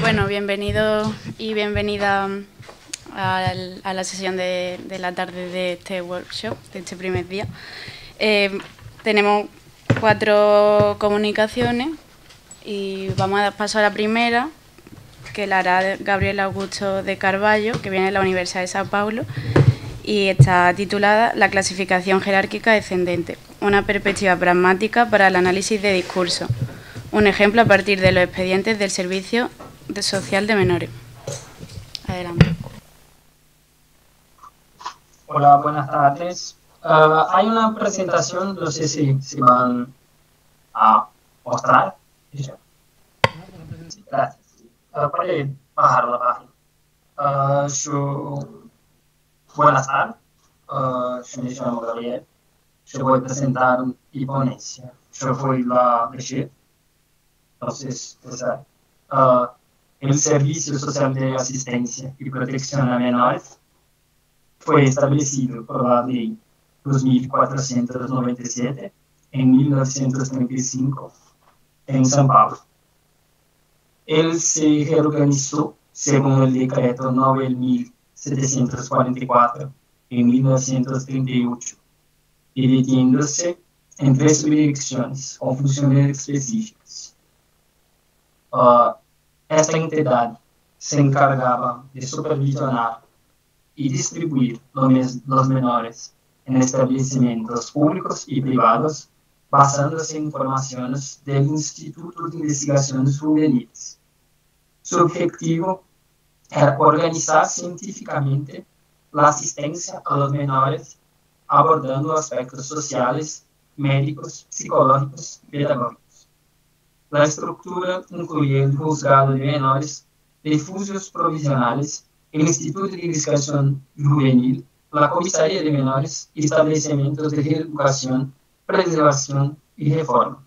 Bueno, bienvenido y bienvenida a la sesión de la tarde de este workshop, de este primer día. Tenemos 4 comunicaciones y vamos a dar paso a la primera, que la hará Gabriel Augusto de Carvalho, que viene de la Universidad de Sao Paulo, y está titulada La clasificación jerárquica descendente, una perspectiva pragmática para el análisis de discurso. Un ejemplo a partir de los expedientes del Servicio Social de Menores. Adelante. Hola, buenas tardes. Hay una presentación, no sé si van a mostrar. Sí, gracias. Puede bajar la página. Buenas tardes. Yo me llamo Gabriel. Yo voy a presentar mi ponencia. Yo fui la Brigitte. Entonces, el Servicio Social de Asistencia y Protección a Menores fue establecido por la Ley 2497 en 1935 en São Paulo. Él se reorganizó según el decreto 9744 en 1938, dividiéndose en 3 subdirecciones con funciones específicas. Esta entidad se encargaba de supervisionar y distribuir los menores en establecimientos públicos y privados, basándose en informaciones del Instituto de Investigaciones Juveniles. Su objetivo era organizar científicamente la asistencia a los menores, abordando aspectos sociales, médicos, psicológicos y pedagógicos. La estructura incluye el juzgado de menores, refugios provisionales, el Instituto de Investigación Juvenil, la Comisaría de Menores y establecimientos de reeducación, preservación y reforma.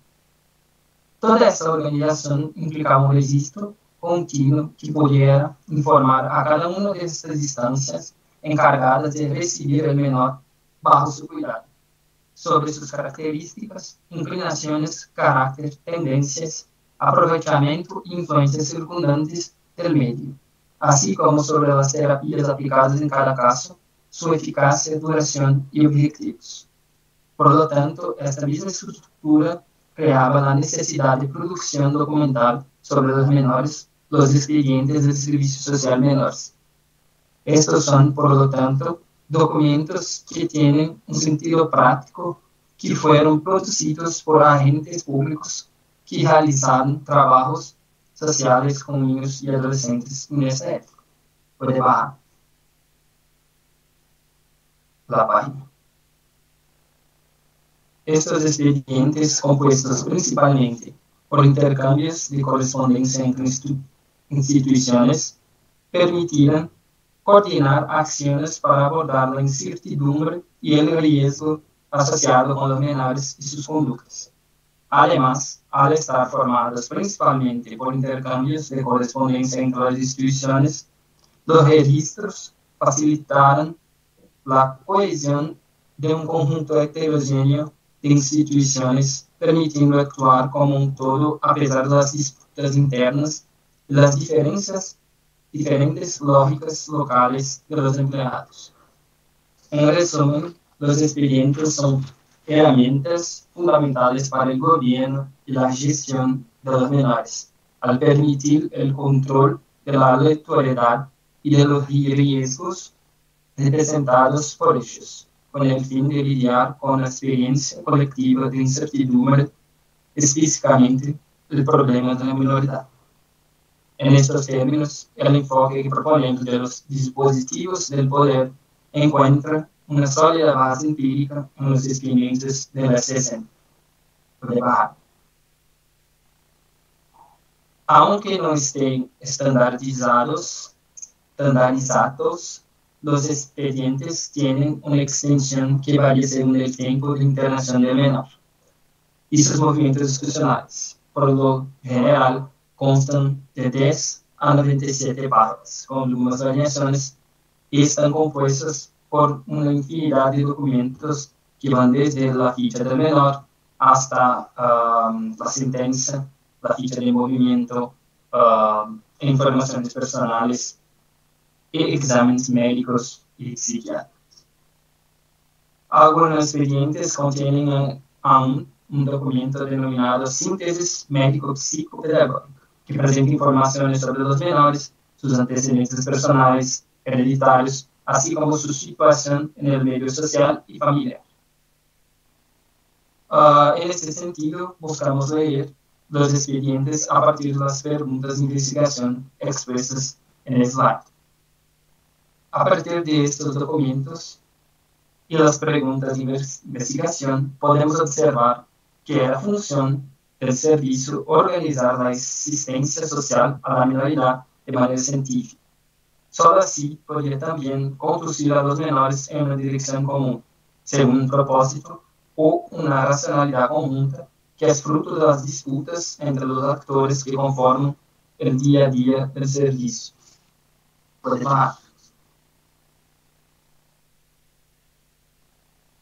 Toda esta organización implicaba un registro continuo que pudiera informar a cada una de estas instancias encargadas de recibir el menor bajo su cuidado, sobre sus características, inclinaciones, carácter, tendencias, aprovechamiento e influencias circundantes del medio, así como sobre las terapias aplicadas en cada caso, su eficacia, duración y objetivos. Por lo tanto, esta misma estructura creaba la necesidad de producción documental sobre los menores, los expedientes del Servicio Social Menores. Estos son, por lo tanto, documentos que tienen un sentido práctico, que fueron producidos por agentes públicos que realizaron trabajos sociales con niños y adolescentes en esa época. Puede bajar la página. Estos expedientes, compuestos principalmente por intercambios de correspondencia entre instituciones, permitirán coordinar acciones para abordar la incertidumbre y el riesgo asociado con los menores y sus conductas. Además, al estar formados principalmente por intercambios de correspondencia entre las instituciones, los registros facilitarán la cohesión de un conjunto heterogéneo de instituciones, permitiendo actuar como un todo a pesar de las disputas internas y las diferentes lógicas locales de los empleados. En resumen, los expedientes son herramientas fundamentales para el gobierno y la gestión de los menores, al permitir el control de la aleatoriedad y de los riesgos representados por ellos, con el fin de lidiar con la experiencia colectiva de incertidumbre, específicamente el problema de la minoridad. En estos términos, el enfoque que proponemos de los dispositivos del poder encuentra una sólida base empírica en los experimentos de la CSM. Aunque no estén estandarizados, los expedientes tienen una extensión que varía según el tiempo de internación del menor y sus movimientos institucionales. Por lo general, constan de 10 a 97 páginas, con algunas variaciones, y están compuestos por una infinidad de documentos que van desde la ficha del menor hasta la sentencia, la ficha de movimiento, informaciones personales y exámenes médicos y psiquiátricos. Algunos expedientes contienen aún un documento denominado Síntesis Médico-Psicopedagógica, que presenta informaciones sobre los menores, sus antecedentes personales, hereditarios, así como su situación en el medio social y familiar. En este sentido, buscamos leer los expedientes a partir de las preguntas de investigación expresas en el slide. A partir de estos documentos y las preguntas de investigación, podemos observar que la función del servicio organizar la asistencia social a la minoridad de manera científica. Solo así podría también conducir a los menores en una dirección común, según un propósito o una racionalidad conjunta que es fruto de las disputas entre los actores que conforman el día a día del servicio.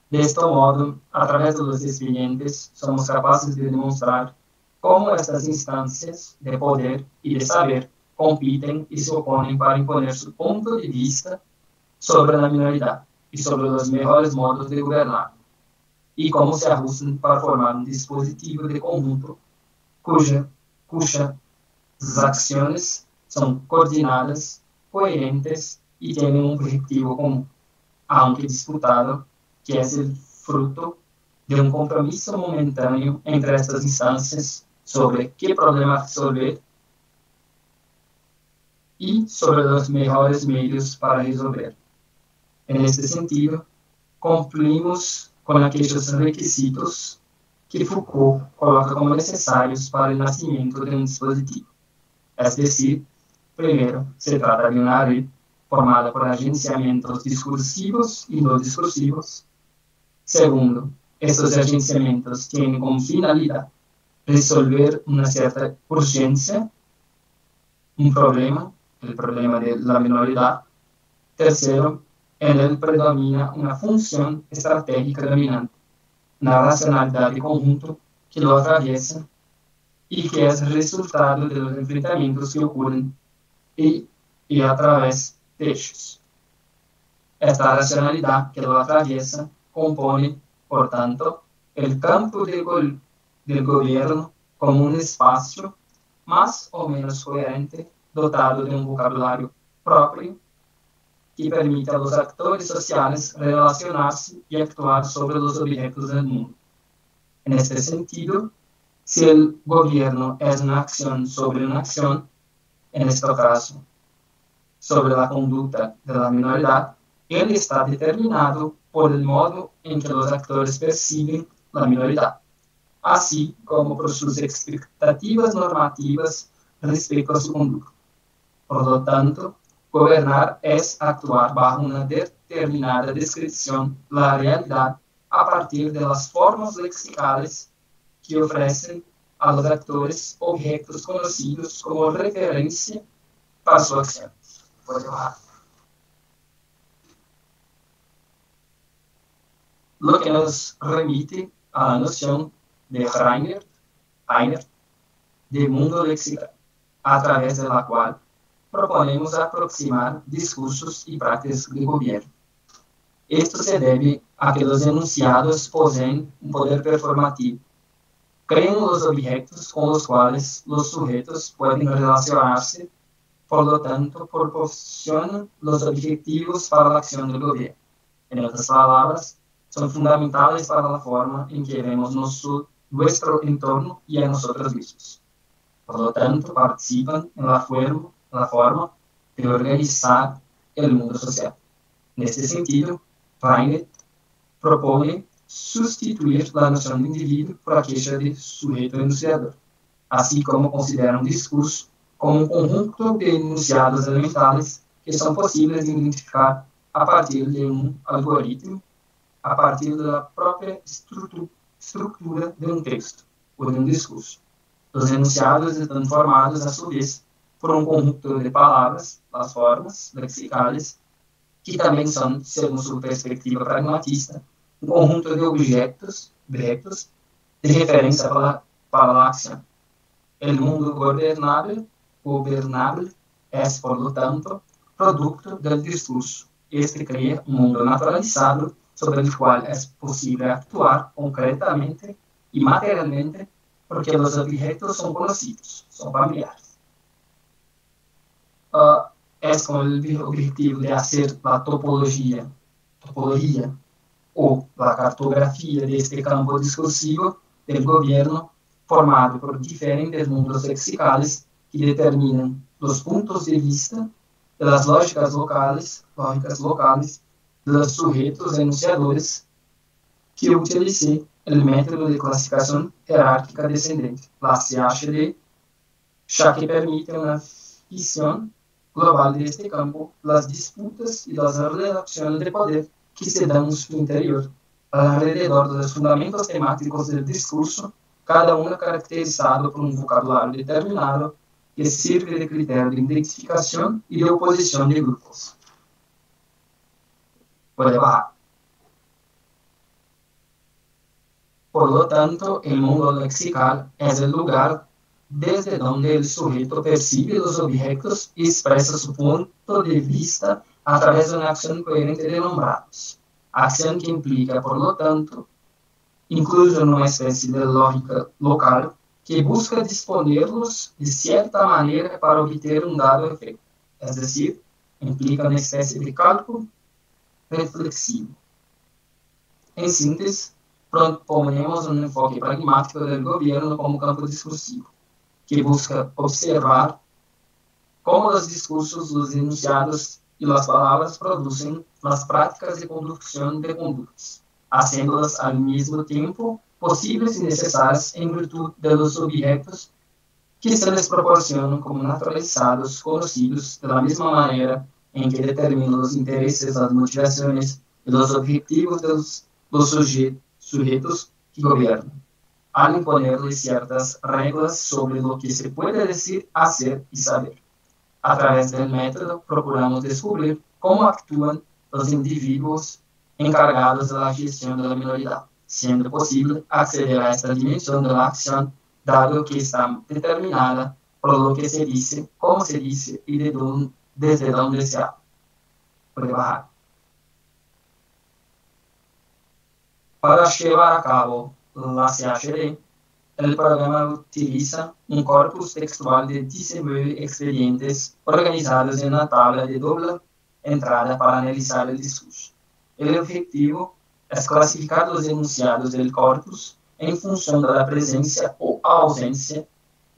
De este modo, a través de los expedientes, somos capaces de demostrar cómo estas instancias de poder y de saber compiten y se oponen para imponer su punto de vista sobre la minoridad y sobre los mejores modos de gobernar, y cómo se ajustan para formar un dispositivo de conjunto cuyas acciones son coordinadas, coherentes y tienen un objetivo común, aunque disputado, que es el fruto de un compromiso momentáneo entre estas instancias sobre qué problema resolver y sobre los mejores medios para resolver. En este sentido, cumplimos con aquellos requisitos que Foucault coloca como necesarios para el nacimiento de un dispositivo. Es decir, primero, se trata de una red formada por agenciamientos discursivos y no discursivos. Segundo, estos agenciamientos tienen como finalidad resolver una cierta urgencia, un problema, el problema de la minoridad. Tercero, en él predomina una función estratégica dominante, una racionalidad de conjunto que lo atraviesa y que es resultado de los enfrentamientos que ocurren y a través de ellos. Esta racionalidad que lo atraviesa compone, por tanto, el campo del gobierno como un espacio más o menos coherente, dotado de un vocabulario propio que permite a los actores sociales relacionarse y actuar sobre los objetos del mundo. En este sentido, si el gobierno es una acción sobre una acción, en este caso, sobre la conducta de la minoridad, él está determinado por el modo en que los actores perciben la minoridad, así como por sus expectativas normativas respecto a su conducta. Por lo tanto, gobernar es actuar bajo una determinada descripción de la realidad a partir de las formas lexicales que ofrecen a los actores objetos conocidos como referencia para su acción. Lo que nos remite a la noción de Reiner de mundo lexical, a través de la cual proponemos aproximar discursos y prácticas de gobierno. Esto se debe a que los enunciados poseen un poder performativo, crean los objetos con los cuales los sujetos pueden relacionarse, por lo tanto proporcionan los objetivos para la acción del gobierno. En otras palabras, son fundamentales para la forma en que vemos nuestro entorno y a nosotros mismos. Por lo tanto, participan en la forma de organizar el mundo social. En este sentido, Reiner propone sustituir la noción de individuo por aquella de sujeto enunciador, así como considera un discurso como un conjunto de enunciados elementales que son posibles de identificar a partir de un algoritmo, a partir de la propia estructura de un texto o de un discurso. Los enunciados están formados, a su vez, por un conjunto de palabras, las formas lexicales, que también son, según su perspectiva pragmatista, un conjunto de objetos de referencia para la acción. El mundo gobernable gobernable es, por lo tanto, producto del discurso. Este crea un mundo naturalizado sobre el cual es posible actuar concretamente y materialmente porque los objetos son conocidos, son familiares. Es con el objetivo de hacer la topología o la cartografía de este campo discursivo del gobierno formado por diferentes mundos lexicales que determinan los puntos de vista de las lógicas locales de los sujetos enunciadores que utilicé el método de clasificación jerárquica descendente, la CHD, ya que permite una visión global de este campo, las disputas y las relaciones de poder que se dan en su interior, alrededor de los fundamentos temáticos del discurso, cada uno caracterizado por un vocabulario determinado que sirve de criterio de identificación y de oposición de grupos. Puede bajar. Por lo tanto, el mundo lexical es el lugar desde donde el sujeto percibe los objetos y expresa su punto de vista a través de una acción coherente de nombrados. Acción que implica, por lo tanto, incluso una especie de lógica local que busca disponerlos de cierta manera para obtener un dado efecto. Es decir, implica una especie de cálculo reflexivo. En síntesis, proponemos un enfoque pragmático del gobierno como campo discursivo, que busca observar cómo los discursos, los enunciados y las palabras producen las prácticas de conducción de conductas, haciéndolas al mismo tiempo posibles y necesarias en virtud de los objetos que se les proporcionan como naturalizados, conocidos de la misma manera en que determinan los intereses, las motivaciones y los objetivos de los sujetos que gobiernan, al imponerles ciertas reglas sobre lo que se puede decir, hacer y saber. A través del método procuramos descubrir cómo actúan los individuos encargados de la gestión de la minoridad, siendo posible acceder a esta dimensión de la acción, dado que está determinada por lo que se dice, cómo se dice y desde dónde se habla. Puede bajar. Para llevar a cabo la CHD, el programa utiliza un corpus textual de 19 expedientes organizados en una tabla de doble entrada para analizar el discurso. El objetivo es clasificar los enunciados del corpus en función de la presencia o ausencia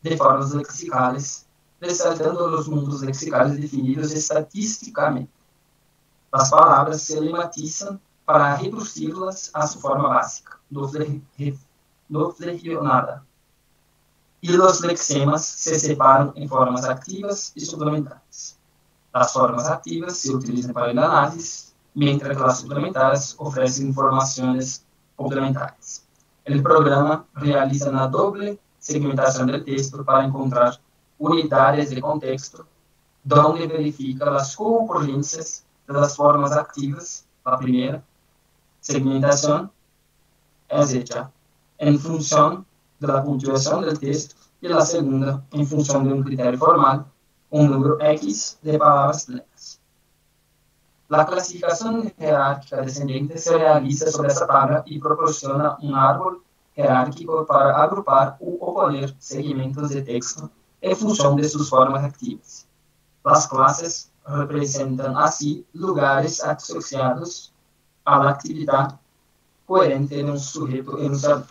de formas lexicales, resaltando los mundos lexicales definidos estatísticamente. Las palabras se lematizan para reducirlas a su forma básica, flexionada. Y los lexemas se separan en formas activas y suplementarias. Las formas activas se utilizan para el análisis, mientras que las suplementarias ofrecen informaciones complementarias. El programa realiza una doble segmentación del texto para encontrar unidades de contexto, donde verifica las concurrencias de las formas activas. La primera segmentación es hecha en función de la puntuación del texto y la segunda en función de un criterio formal, un número X de palabras plenas. La clasificación jerárquica descendente se realiza sobre esta tabla y proporciona un árbol jerárquico para agrupar u oponer segmentos de texto en función de sus formas activas. Las clases representan así lugares asociados a la actividad coherente de un sujeto enunciador.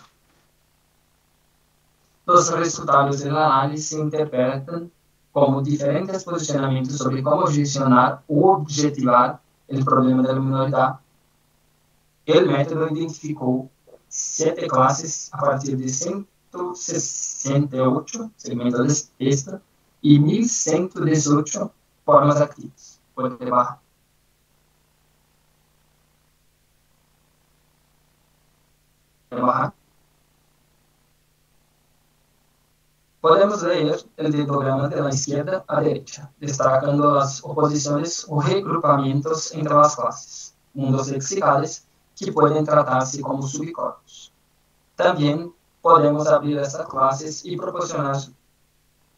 Los resultados del análisis se interpretan como diferentes posicionamientos sobre cómo gestionar o objetivar el problema de la minoridad. El método identificó 7 clases a partir de 168 segmentos de texto y 1118 formas activas. Puede bajar. Podemos leer el diagrama de la izquierda a derecha, destacando las oposiciones o regrupamientos entre las clases, mundos lexicales que pueden tratarse como subcorpos. También podemos abrir estas clases y proporcionar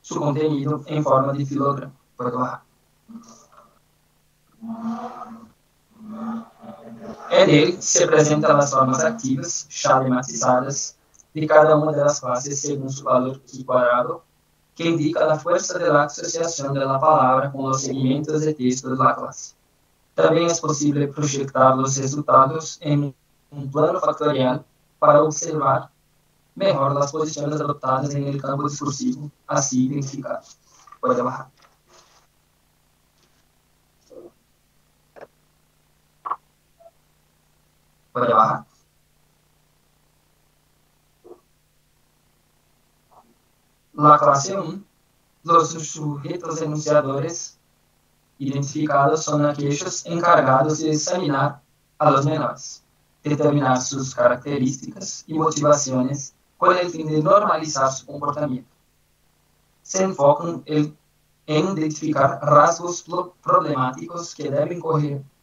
su contenido en forma de filograma. Puedo bajar. En él se presentan las formas activas, ya lematizadas, de cada una de las clases según su valor pi cuadrado, que indica la fuerza de la asociación de la palabra con los segmentos de texto de la clase. También es posible proyectar los resultados en un plano factorial para observar mejor las posiciones adoptadas en el campo discursivo, así identificado. Puede bajar. Puede bajar. La clase 1, los sujetos enunciadores identificados son aquellos encargados de examinar a los menores, determinar sus características y motivaciones con el fin de normalizar su comportamiento. Se enfocan en identificar rasgos problemáticos que deben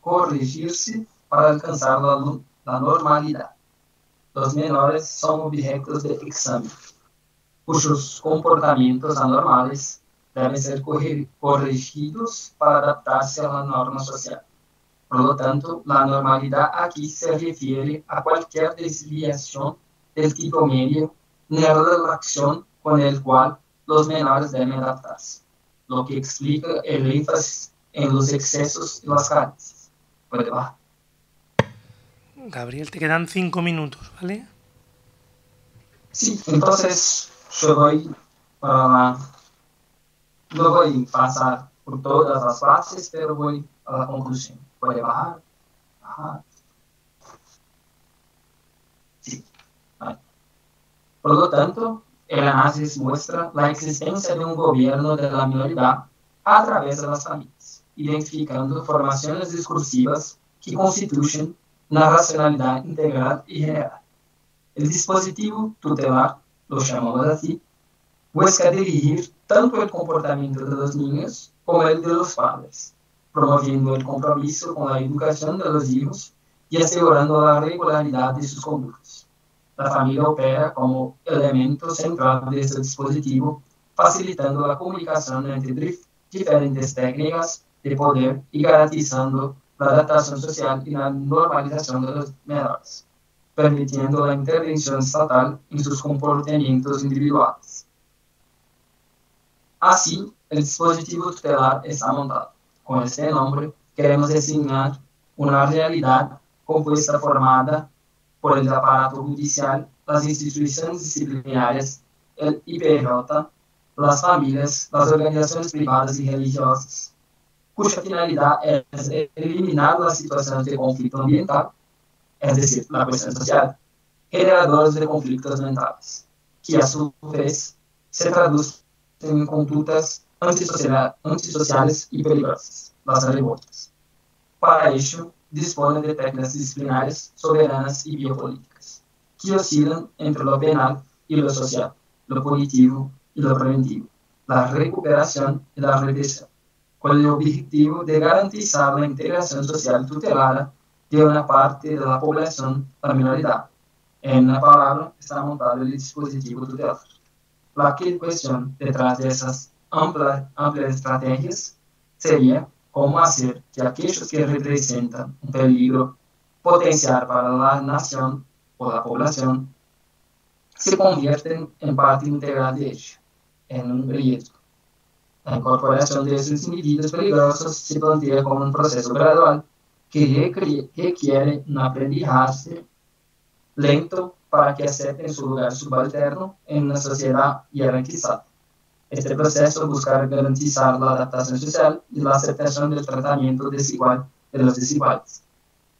corregirse para alcanzar la normalidad. Los menores son objetos de examen, cuyos comportamientos anormales deben ser corregidos para adaptarse a la norma social. Por lo tanto, la normalidad aquí se refiere a cualquier desviación del tipo medio en la relación con el cual los menores deben adaptarse, lo que explica el énfasis en los excesos y las carencias. Puede bajar. Gabriel, te quedan 5 minutos, ¿vale? Sí, entonces yo voy para no voy a pasar por todas las fases, pero voy a la conclusión. Puede bajar, bajar. Sí. Vale. Por lo tanto, el análisis muestra la existencia de un gobierno de la minoridad a través de las familias, identificando formaciones discursivas que constituyen una racionalidad integral y general. El dispositivo tutelar, lo llamamos así, busca dirigir tanto el comportamiento de los niños como el de los padres, promoviendo el compromiso con la educación de los hijos y asegurando la regularidad de sus conductas. La familia opera como elemento central de este dispositivo, facilitando la comunicación entre diferentes técnicas de poder y garantizando la adaptación social y la normalización de los menores, permitiendo la intervención estatal en sus comportamientos individuales. Así, el dispositivo tutelar está montado. Con este nombre, queremos designar una realidad compuesta formada por el aparato judicial, las instituciones disciplinarias, el IPJ, las familias, las organizaciones privadas y religiosas, cuya finalidad es eliminar las situaciones de conflicto ambiental, es decir, la cuestión social, generadores de conflictos mentales, que a su vez se traducen en conductas antisociales y peligrosas, las revoltas. Para ello, dispone de técnicas disciplinarias soberanas y biopolíticas, que oscilan entre lo penal y lo social, lo punitivo y lo preventivo, la recuperación y la represión, con el objetivo de garantizar la integración social tutelada de una parte de la población, la minoridad. En una palabra, está montado el dispositivo tutelar. La cuestión detrás de esas amplias estrategias sería cómo hacer que aquellos que representan un peligro potencial para la nación o la población se convierten en parte integral de ella, en un riesgo. La incorporación de esos individuos peligrosos se plantea como un proceso gradual que requiere un aprendizaje lento para que acepten su lugar subalterno en una sociedad jerarquizada. Este proceso busca garantizar la adaptación social y la aceptación del tratamiento desigual de los desiguales.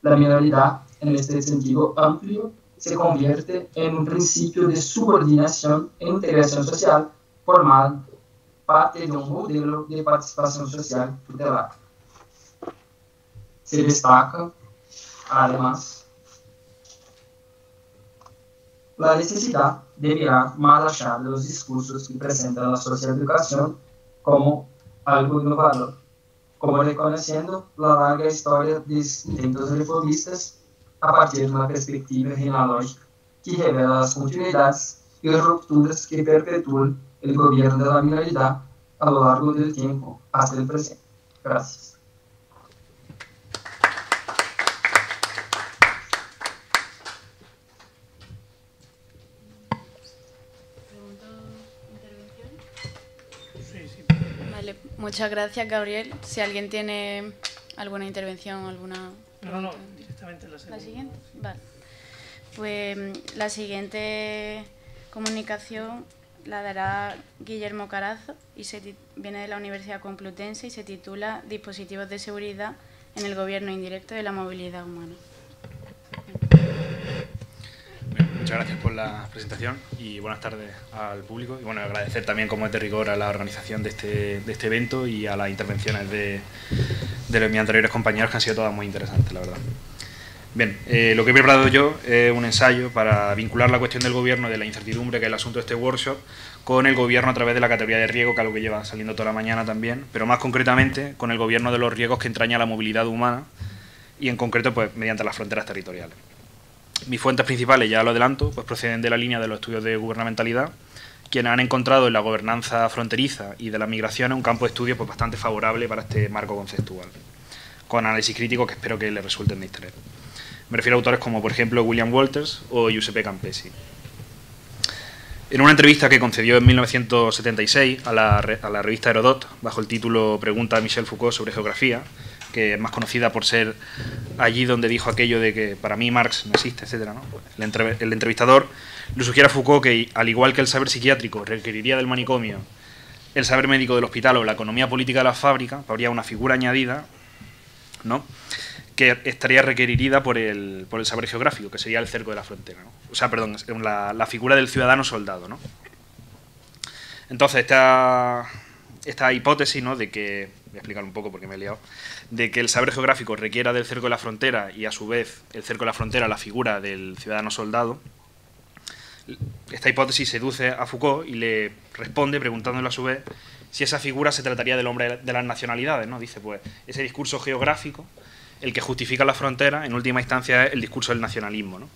La minoridad, en este sentido amplio, se convierte en un principio de subordinación e integración social formando parte de un modelo de participación social tutelar. Se destaca, además, la necesidad de mirar más allá de los discursos que presentan la socioeducación como algo innovador, como reconociendo la larga historia de intentos reformistas a partir de una perspectiva genealógica que revela las continuidades y rupturas que perpetúan el gobierno de la minoría a lo largo del tiempo hasta el presente. Gracias. Vale, muchas gracias, Gabriel. Si alguien tiene alguna intervención, alguna... No, directamente la segunda. ¿La siguiente? Vale. Pues la siguiente comunicación la dará Guillermo Carazo y viene de la Universidad Complutense y se titula Dispositivos de seguridad en el gobierno indirecto de la movilidad humana. Muchas gracias por la presentación y buenas tardes al público. Y bueno, agradecer también, como es de rigor, a la organización de este evento y a las intervenciones de mis anteriores compañeros, que han sido todas muy interesantes, la verdad. Bien, lo que he preparado yo es un ensayo para vincular la cuestión del gobierno, de la incertidumbre, que es el asunto de este workshop, con el gobierno a través de la categoría de riesgo, que es algo que lleva saliendo toda la mañana también, pero más concretamente con el gobierno de los riesgos que entraña la movilidad humana y en concreto pues mediante las fronteras territoriales. Mis fuentes principales, ya lo adelanto, pues proceden de la línea de los estudios de gubernamentalidad, quienes han encontrado en la gobernanza fronteriza y de la migración un campo de estudio pues bastante favorable para este marco conceptual, con análisis crítico que espero que les resulten de interés. Me refiero a autores como, por ejemplo, William Walters o Giuseppe Campesi. En una entrevista que concedió en 1976 a la revista Herodot, bajo el título Pregunta a Michel Foucault sobre geografía, que es más conocida por ser allí donde dijo aquello de que para mí Marx no existe, etc., ¿no? El entrevistador le sugiere a Foucault que, al igual que el saber psiquiátrico requeriría del manicomio, el saber médico del hospital o la economía política de la fábrica, habría una figura añadida, ¿no?, que estaría requerida por el saber geográfico, que sería el cerco de la frontera, ¿no? O sea, perdón, la figura del ciudadano soldado, ¿no? Entonces, esta hipótesis, ¿no?, de que, voy a explicar un poco porque me he liado, de que el saber geográfico requiera del cerco de la frontera y a su vez el cerco de la frontera la figura del ciudadano soldado, esta hipótesis seduce a Foucault y le responde preguntándole a su vez si esa figura se trataría del hombre de las nacionalidades, ¿no? Dice, pues, ese discurso geográfico, el que justifica la frontera, en última instancia es el discurso del nacionalismo, ¿no?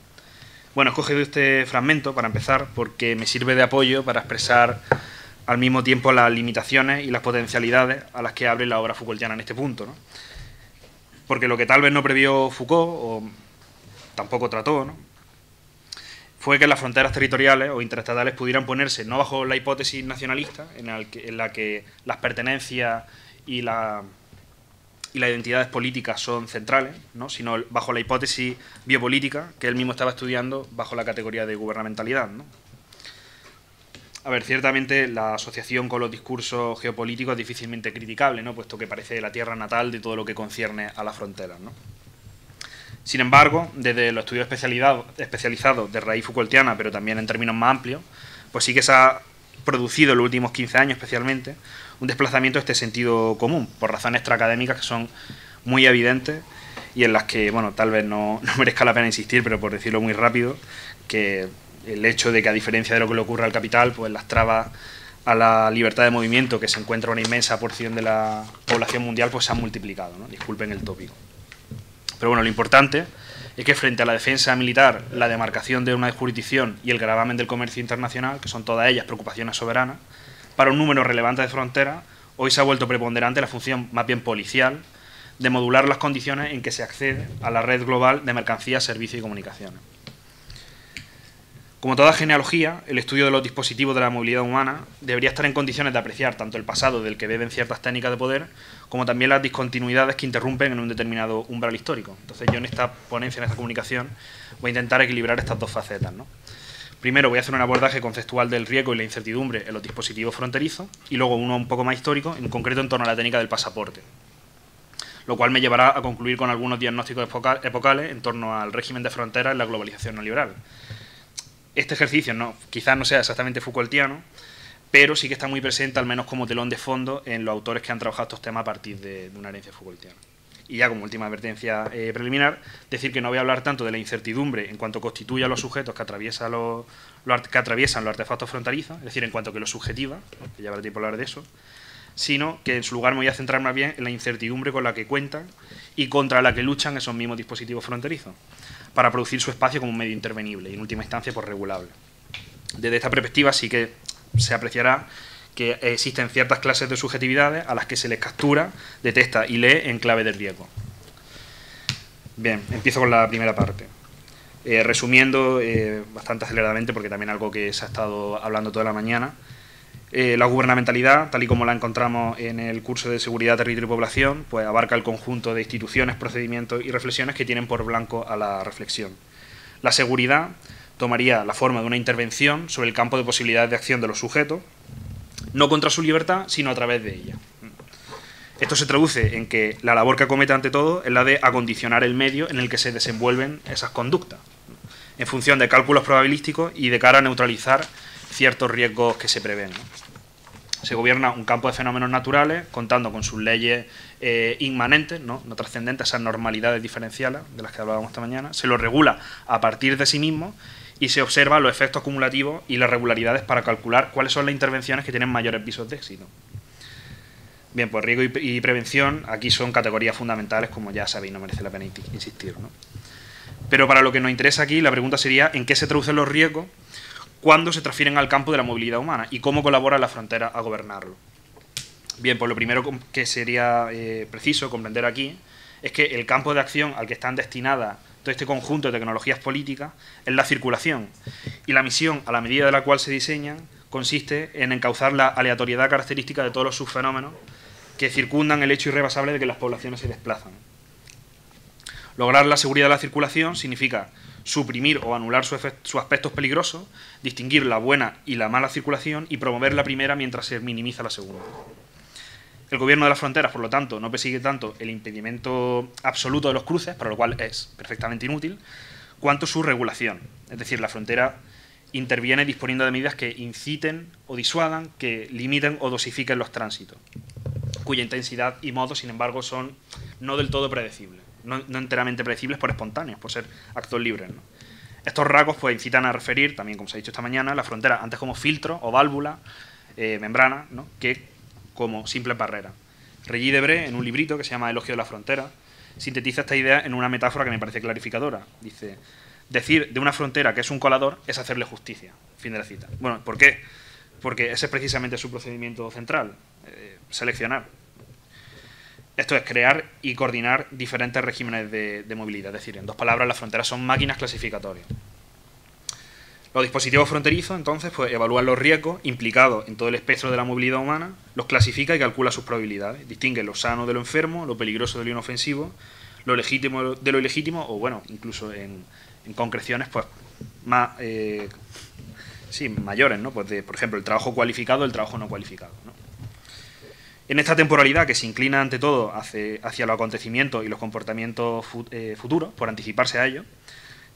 Bueno, he escogido este fragmento para empezar porque me sirve de apoyo para expresar al mismo tiempo las limitaciones y las potencialidades a las que abre la obra Foucaultiana en este punto, ¿no? Porque lo que tal vez no previó Foucault, o tampoco trató, ¿no?, fue que las fronteras territoriales o interestatales pudieran ponerse no bajo la hipótesis nacionalista, en la que las pertenencias y las identidades políticas son centrales, ¿no?, sino bajo la hipótesis biopolítica que él mismo estaba estudiando bajo la categoría de gubernamentalidad, ¿no? A ver, ciertamente la asociación con los discursos geopolíticos es difícilmente criticable, ¿no?, puesto que parece la tierra natal de todo lo que concierne a las fronteras, ¿no? Sin embargo, desde los estudios especializados de raíz Foucaultiana, pero también en términos más amplios, pues sí que se ha producido en los últimos 15 años especialmente un desplazamiento de este sentido común, por razones extraacadémicas que son muy evidentes y en las que, bueno, tal vez no merezca la pena insistir, pero por decirlo muy rápido, que el hecho de que, a diferencia de lo que le ocurre al capital, pues las trabas a la libertad de movimiento que se encuentra una inmensa porción de la población mundial, pues se han multiplicado, ¿no? Disculpen el tópico. Pero bueno, lo importante es que frente a la defensa militar, la demarcación de una jurisdicción y el gravamen del comercio internacional, que son todas ellas preocupaciones soberanas, para un número relevante de fronteras, hoy se ha vuelto preponderante la función más bien policial de modular las condiciones en que se accede a la red global de mercancías, servicios y comunicaciones. Como toda genealogía, el estudio de los dispositivos de la movilidad humana debería estar en condiciones de apreciar tanto el pasado del que beben ciertas técnicas de poder, como también las discontinuidades que interrumpen en un determinado umbral histórico. Entonces yo en esta ponencia, en esta comunicación, voy a intentar equilibrar estas dos facetas, ¿no? Primero voy a hacer un abordaje conceptual del riesgo y la incertidumbre en los dispositivos fronterizos, y luego uno un poco más histórico, en concreto en torno a la técnica del pasaporte, lo cual me llevará a concluir con algunos diagnósticos epocales en torno al régimen de fronteras en la globalización neoliberal. Este ejercicio quizás no sea exactamente Foucaultiano, pero sí que está muy presente, al menos como telón de fondo, en los autores que han trabajado estos temas a partir de una herencia Foucaultiana. Y ya como última advertencia preliminar, decir que no voy a hablar tanto de la incertidumbre en cuanto constituye a los sujetos que atraviesan los artefactos fronterizos, es decir, en cuanto que los subjetiva, que ya habrá tiempo de hablar de eso, sino que en su lugar me voy a centrar más bien en la incertidumbre con la que cuentan y contra la que luchan esos mismos dispositivos fronterizos, para producir su espacio como un medio intervenible y, en última instancia, pues regulable. Desde esta perspectiva sí que se apreciará que existen ciertas clases de subjetividades a las que se les captura, detecta y lee en clave de riesgo. Bien, empiezo con la primera parte. Resumiendo bastante aceleradamente, porque también algo que se ha estado hablando toda la mañana, la gubernamentalidad, tal y como la encontramos en el curso de Seguridad, Territorio y Población, pues abarca el conjunto de instituciones, procedimientos y reflexiones que tienen por blanco a la reflexión. La seguridad tomaría la forma de una intervención sobre el campo de posibilidades de acción de los sujetos, no contra su libertad, sino a través de ella. Esto se traduce en que la labor que acomete ante todo es la de acondicionar el medio en el que se desenvuelven esas conductas, en función de cálculos probabilísticos y de cara a neutralizar ciertos riesgos que se prevén, ¿no? Se gobierna un campo de fenómenos naturales contando con sus leyes inmanentes, no trascendentes, esas normalidades diferenciales de las que hablábamos esta mañana. Se lo regula a partir de sí mismo y se observan los efectos acumulativos y las regularidades para calcular cuáles son las intervenciones que tienen mayores visos de éxito. Bien, pues riesgo y prevención aquí son categorías fundamentales, como ya sabéis, no merece la pena insistir, ¿no? Pero para lo que nos interesa aquí, la pregunta sería ¿en qué se traducen los riesgos cuando se transfieren al campo de la movilidad humana y cómo colabora la frontera a gobernarlo? Bien, pues lo primero que sería preciso comprender aquí es que el campo de acción al que están destinadas todo este conjunto de tecnologías políticas es la circulación, y la misión, a la medida de la cual se diseñan, consiste en encauzar la aleatoriedad característica de todos los subfenómenos que circundan el hecho irrebasable de que las poblaciones se desplazan. Lograr la seguridad de la circulación significa suprimir o anular sus aspectos peligrosos, distinguir la buena y la mala circulación y promover la primera mientras se minimiza la segunda. El gobierno de las fronteras, por lo tanto, no persigue tanto el impedimento absoluto de los cruces, para lo cual es perfectamente inútil, cuanto su regulación. Es decir, la frontera interviene disponiendo de medidas que inciten o disuadan, que limiten o dosifiquen los tránsitos, cuya intensidad y modo, sin embargo, son no del todo predecibles, no enteramente predecibles por espontáneos, por ser actos libres, ¿no? Estos rasgos pues incitan a referir, también como se ha dicho esta mañana, la frontera antes como filtro o válvula, membrana, ¿no?, que como simple barrera. Regis Debray, en un librito que se llama Elogio de la frontera, sintetiza esta idea en una metáfora que me parece clarificadora. Dice: decir de una frontera que es un colador es hacerle justicia. Fin de la cita. Bueno, ¿por qué? Porque ese es precisamente su procedimiento central, seleccionar. Esto es crear y coordinar diferentes regímenes de movilidad. Es decir, en dos palabras, las fronteras son máquinas clasificatorias. Los dispositivos fronterizos, entonces, pues evalúan los riesgos implicados en todo el espectro de la movilidad humana, los clasifica y calcula sus probabilidades. Distingue lo sano de lo enfermo, lo peligroso de lo inofensivo, lo legítimo de lo ilegítimo, o bueno, incluso en concreciones pues más mayores, ¿no? Pues por ejemplo, el trabajo cualificado, el trabajo no cualificado, ¿no? En esta temporalidad que se inclina ante todo hacia los acontecimientos y los comportamientos futuros, por anticiparse a ellos,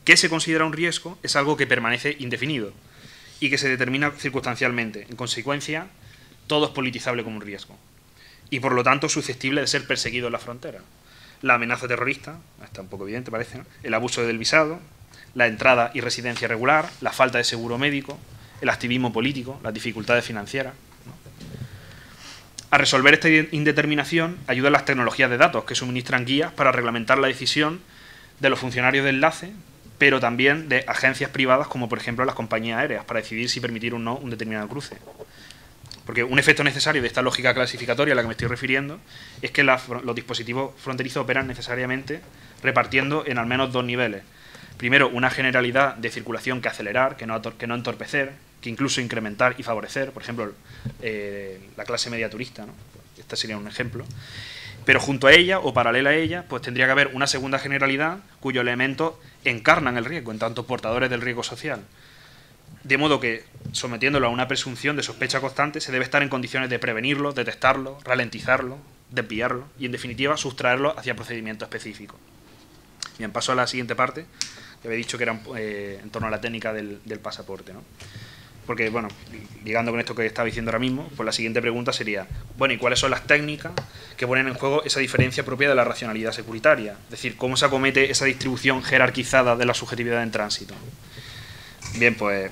¿qué se considera un riesgo? Es algo que permanece indefinido y que se determina circunstancialmente. En consecuencia, todo es politizable como un riesgo y, por lo tanto, susceptible de ser perseguido en la frontera. La amenaza terrorista, está un poco evidente, parece, ¿no?, el abuso del visado, la entrada y residencia irregular, la falta de seguro médico, el activismo político, las dificultades financieras, ¿no? A resolver esta indeterminación ayudan las tecnologías de datos que suministran guías para reglamentar la decisión de los funcionarios de enlace, pero también de agencias privadas como por ejemplo las compañías aéreas para decidir si permitir o no un determinado cruce. Porque un efecto necesario de esta lógica clasificatoria a la que me estoy refiriendo es que los dispositivos fronterizos operan necesariamente repartiendo en al menos dos niveles. Primero, una generalidad de circulación que acelerar, que no entorpecer, que incluso incrementar y favorecer, por ejemplo, la clase media turista, ¿no? Este sería un ejemplo. Pero junto a ella, o paralela a ella, pues tendría que haber una segunda generalidad cuyos elementos encarnan el riesgo, en tanto portadores del riesgo social. De modo que, sometiéndolo a una presunción de sospecha constante, se debe estar en condiciones de prevenirlo, detectarlo, ralentizarlo, desviarlo y, en definitiva, sustraerlo hacia procedimientos específicos. Bien, paso a la siguiente parte, que había dicho que era en torno a la técnica del pasaporte, ¿no? Porque, bueno, ligando con esto que estaba diciendo ahora mismo, pues la siguiente pregunta sería, bueno, ¿y cuáles son las técnicas que ponen en juego esa diferencia propia de la racionalidad securitaria? Es decir, ¿cómo se acomete esa distribución jerarquizada de la subjetividad en tránsito? Bien, pues,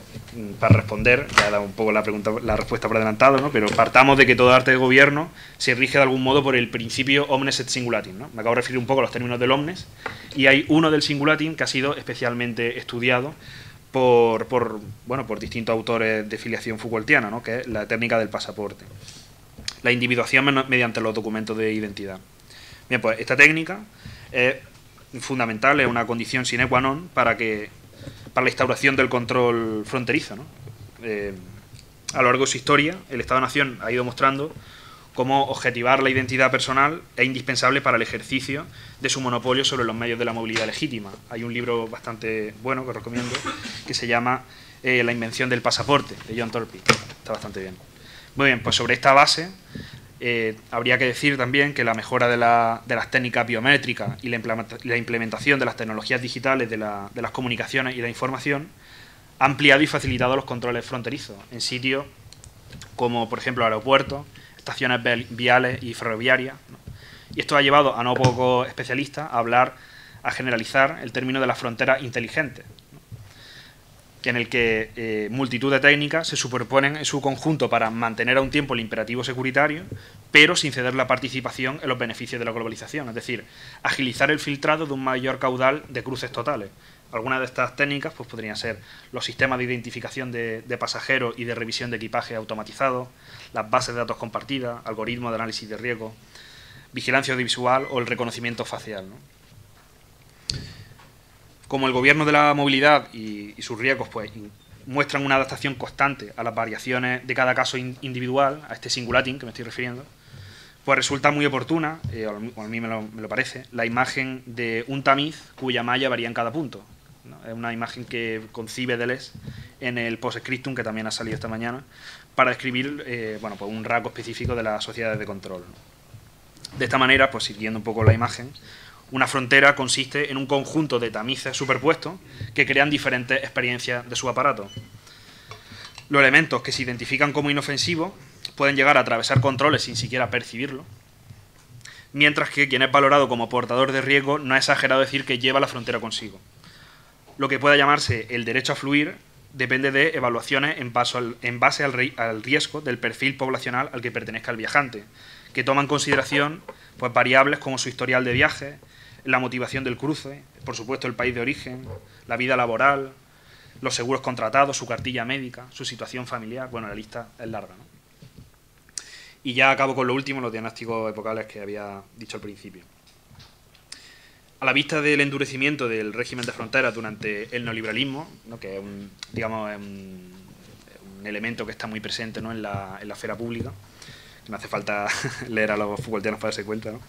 para responder, ya he dado un poco la respuesta por adelantado, ¿no? Pero partamos de que todo arte de gobierno se rige de algún modo por el principio omnes et singulatim, ¿no? Me acabo de referir un poco a los términos del omnes, y hay uno del singulatim que ha sido especialmente estudiado por distintos autores de filiación Foucaultiana, ¿no? Que es la técnica del pasaporte. La individuación mediante los documentos de identidad. Bien, pues esta técnica es fundamental, es una condición sine qua non para la instauración del control fronterizo, ¿no? A lo largo de su historia, el Estado-Nación ha ido mostrando cómo objetivar la identidad personal es indispensable para el ejercicio de su monopolio sobre los medios de la movilidad legítima. Hay un libro bastante bueno que os recomiendo que se llama La invención del pasaporte, de John Torpey. Está bastante bien. Muy bien, pues sobre esta base habría que decir también que la mejora de las técnicas biométricas y la implementación de las tecnologías digitales de las comunicaciones y la información ha ampliado y facilitado los controles fronterizos en sitios como, por ejemplo, aeropuertos, estaciones viales y ferroviarias, ¿no? Y esto ha llevado a no pocos especialistas a generalizar el término de las fronteras inteligentes, ¿no? Que en el que multitud de técnicas se superponen en su conjunto para mantener a un tiempo el imperativo securitario, pero sin ceder la participación en los beneficios de la globalización, es decir, agilizar el filtrado de un mayor caudal de cruces totales. Algunas de estas técnicas pues, podrían ser los sistemas de identificación de pasajeros y de revisión de equipaje automatizados, las bases de datos compartidas, algoritmos de análisis de riesgo, vigilancia audiovisual o el reconocimiento facial, ¿no? Como el gobierno de la movilidad y sus riesgos pues, muestran una adaptación constante a las variaciones de cada caso individual, a este singulating que me estoy refiriendo, pues resulta muy oportuna, o a mí me lo parece, la imagen de un tamiz cuya malla varía en cada punto, ¿no? Es una imagen que concibe Deleuze en el Post-Scriptum, que también ha salido esta mañana, para describir pues un rasgo específico de las sociedades de control, ¿no? De esta manera, pues siguiendo un poco la imagen, una frontera consiste en un conjunto de tamices superpuestos que crean diferentes experiencias de su aparato. Los elementos que se identifican como inofensivos pueden llegar a atravesar controles sin siquiera percibirlo, mientras que quien es valorado como portador de riesgo no es exagerado decir que lleva la frontera consigo. Lo que pueda llamarse el derecho a fluir depende de evaluaciones en base al riesgo del perfil poblacional al que pertenezca el viajante, que toma en consideración pues, variables como su historial de viaje, la motivación del cruce, por supuesto el país de origen, la vida laboral, los seguros contratados, su cartilla médica, su situación familiar. Bueno, la lista es larga, ¿no? Y ya acabo con lo último, los diagnósticos epocales que había dicho al principio. A la vista del endurecimiento del régimen de fronteras durante el neoliberalismo, ¿no? Que es un elemento que está muy presente, ¿no? en la esfera pública, que no hace falta leer a los Foucaultianos para darse cuenta, ¿no?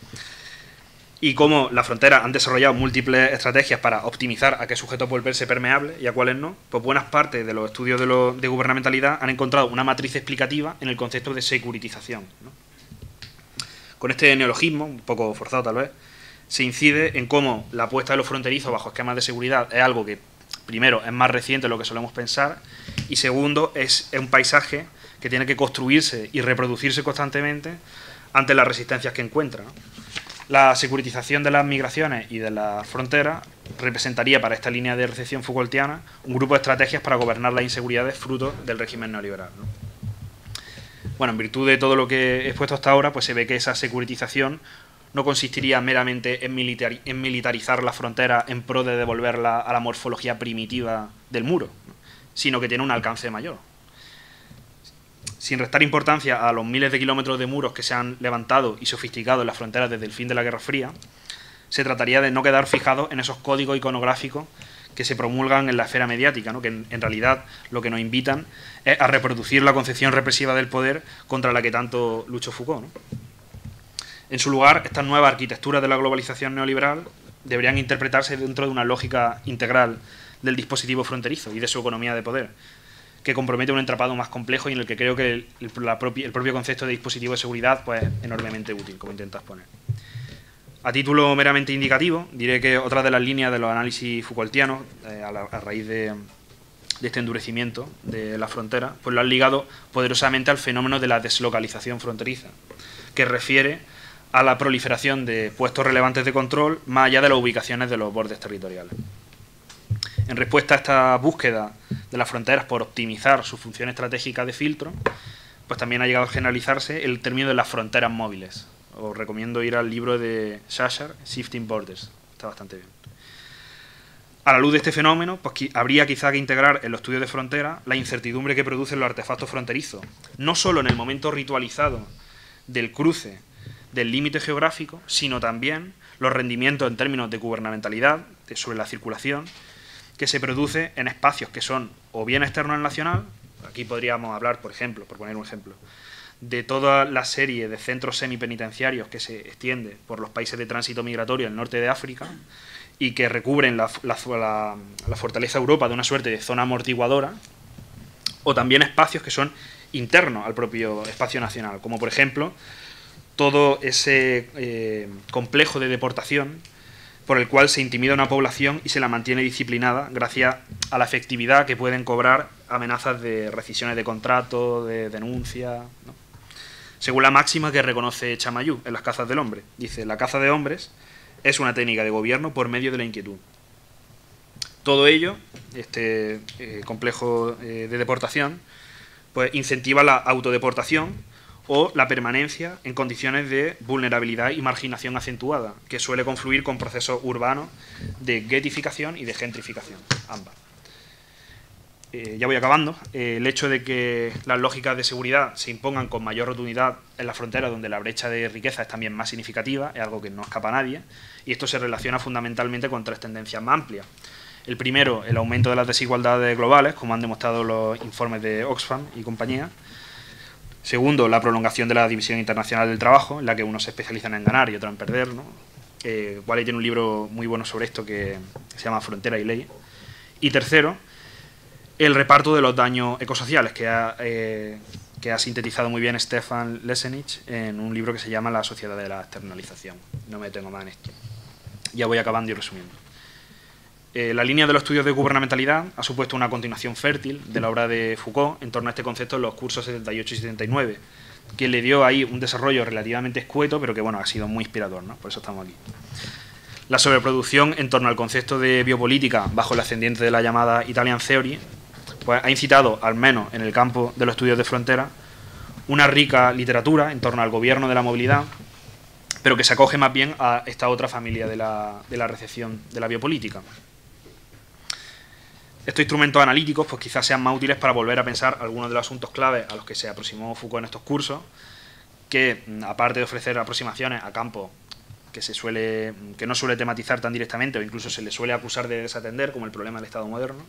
Y cómo las fronteras han desarrollado múltiples estrategias para optimizar a qué sujetos volverse permeables y a cuáles no, pues buenas partes de los estudios de gubernamentalidad han encontrado una matriz explicativa en el concepto de securitización, ¿no? Con este neologismo, un poco forzado tal vez, se incide en cómo la puesta de los fronterizos bajo esquemas de seguridad es algo que, primero, es más reciente de lo que solemos pensar, y segundo, es un paisaje que tiene que construirse y reproducirse constantemente ante las resistencias que encuentra, ¿no? La securitización de las migraciones y de las fronteras representaría para esta línea de recepción Foucaultiana un grupo de estrategias para gobernar las inseguridades fruto del régimen neoliberal, ¿no? Bueno, en virtud de todo lo que he expuesto hasta ahora, pues se ve que esa securitización no consistiría meramente en militarizar la frontera en pro de devolverla a la morfología primitiva del muro, ¿no? Sino que tiene un alcance mayor. Sin restar importancia a los miles de kilómetros de muros que se han levantado y sofisticado en las fronteras desde el fin de la Guerra Fría, se trataría de no quedar fijados en esos códigos iconográficos que se promulgan en la esfera mediática, ¿no? Que en realidad lo que nos invitan es a reproducir la concepción represiva del poder contra la que tanto luchó Foucault, ¿no? En su lugar, estas nuevas arquitecturas de la globalización neoliberal deberían interpretarse dentro de una lógica integral del dispositivo fronterizo y de su economía de poder, que compromete un entramado más complejo y en el que creo que el propio concepto de dispositivo de seguridad pues, es enormemente útil, como intentas poner. A título meramente indicativo, diré que otra de las líneas de los análisis Foucaultianos, a raíz de este endurecimiento de la frontera, pues lo han ligado poderosamente al fenómeno de la deslocalización fronteriza, que refiere a la proliferación de puestos relevantes de control más allá de las ubicaciones de los bordes territoriales. En respuesta a esta búsqueda de las fronteras por optimizar su función estratégica de filtro, pues también ha llegado a generalizarse el término de las fronteras móviles. Os recomiendo ir al libro de Shachar, Shifting Borders, está bastante bien. A la luz de este fenómeno, pues habría quizá que integrar en los estudios de frontera la incertidumbre que producen los artefactos fronterizos, no solo en el momento ritualizado del cruce del límite geográfico, sino también los rendimientos en términos de gubernamentalidad sobre la circulación que se produce en espacios que son o bien externos al nacional. Aquí podríamos hablar, por ejemplo, por poner un ejemplo, de toda la serie de centros semipenitenciarios que se extiende por los países de tránsito migratorio del norte de África y que recubren la fortaleza de Europa de una suerte de zona amortiguadora, o también espacios que son internos al propio espacio nacional, como por ejemplo todo ese complejo de deportación por el cual se intimida a una población y se la mantiene disciplinada gracias a la efectividad que pueden cobrar amenazas de rescisiones de contrato, de denuncia, ¿no? Según la máxima que reconoce Chamayú en las cazas del hombre. Dice: la caza de hombres es una técnica de gobierno por medio de la inquietud. Todo ello, este complejo de deportación, pues incentiva la autodeportación o la permanencia en condiciones de vulnerabilidad y marginación acentuada, que suele confluir con procesos urbanos de ghettificación y de gentrificación, ambas. Ya voy acabando. El hecho de que las lógicas de seguridad se impongan con mayor rotundidad en la frontera, donde la brecha de riqueza es también más significativa, es algo que no escapa a nadie, y esto se relaciona fundamentalmente con tres tendencias más amplias. El primero, el aumento de las desigualdades globales, como han demostrado los informes de Oxfam y compañía. Segundo, la prolongación de la división internacional del trabajo, en la que unos se especializan en ganar y otros en perder, ¿no? Wiley tiene un libro muy bueno sobre esto que se llama Frontera y Ley. Y tercero, el reparto de los daños ecosociales, que ha sintetizado muy bien Stefan Lessenich en un libro que se llama La sociedad de la externalización. No me detengo más en esto. Ya voy acabando y resumiendo. La línea de los estudios de gubernamentalidad ha supuesto una continuación fértil de la obra de Foucault en torno a este concepto en los cursos 78 y 79, que le dio ahí un desarrollo relativamente escueto, pero que bueno, ha sido muy inspirador, ¿no? Por eso estamos aquí. La sobreproducción en torno al concepto de biopolítica bajo el ascendiente de la llamada Italian Theory, pues ha incitado, al menos en el campo de los estudios de frontera, una rica literatura en torno al gobierno de la movilidad, pero que se acoge más bien a esta otra familia de la recepción de la biopolítica. Estos instrumentos analíticos pues quizás sean más útiles para volver a pensar algunos de los asuntos claves a los que se aproximó Foucault en estos cursos, que aparte de ofrecer aproximaciones a campos que no suele tematizar tan directamente o incluso se le suele acusar de desatender, como el problema del Estado moderno,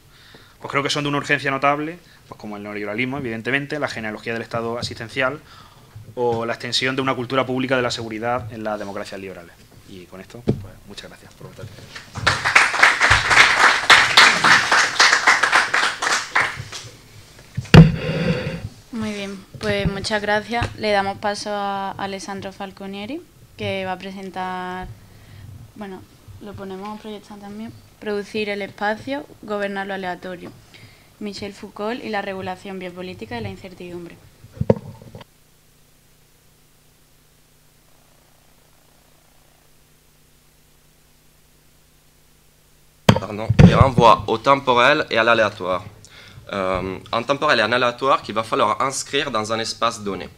pues creo que son de una urgencia notable, pues como el neoliberalismo, evidentemente, la genealogía del Estado asistencial o la extensión de una cultura pública de la seguridad en las democracias liberales. Y con esto, pues muchas gracias por votar. Muy bien, pues muchas gracias. Le damos paso a Alessandro Falconieri, que va a presentar, bueno, lo ponemos a proyectar también, Producir el espacio, gobernar lo aleatorio, Michel Foucault y la regulación biopolítica de la incertidumbre. Pardon, il renvoie au temporel et à l'aléatoire. En temporel et en aléatoire qu'il va falloir inscrire dans un espace donné.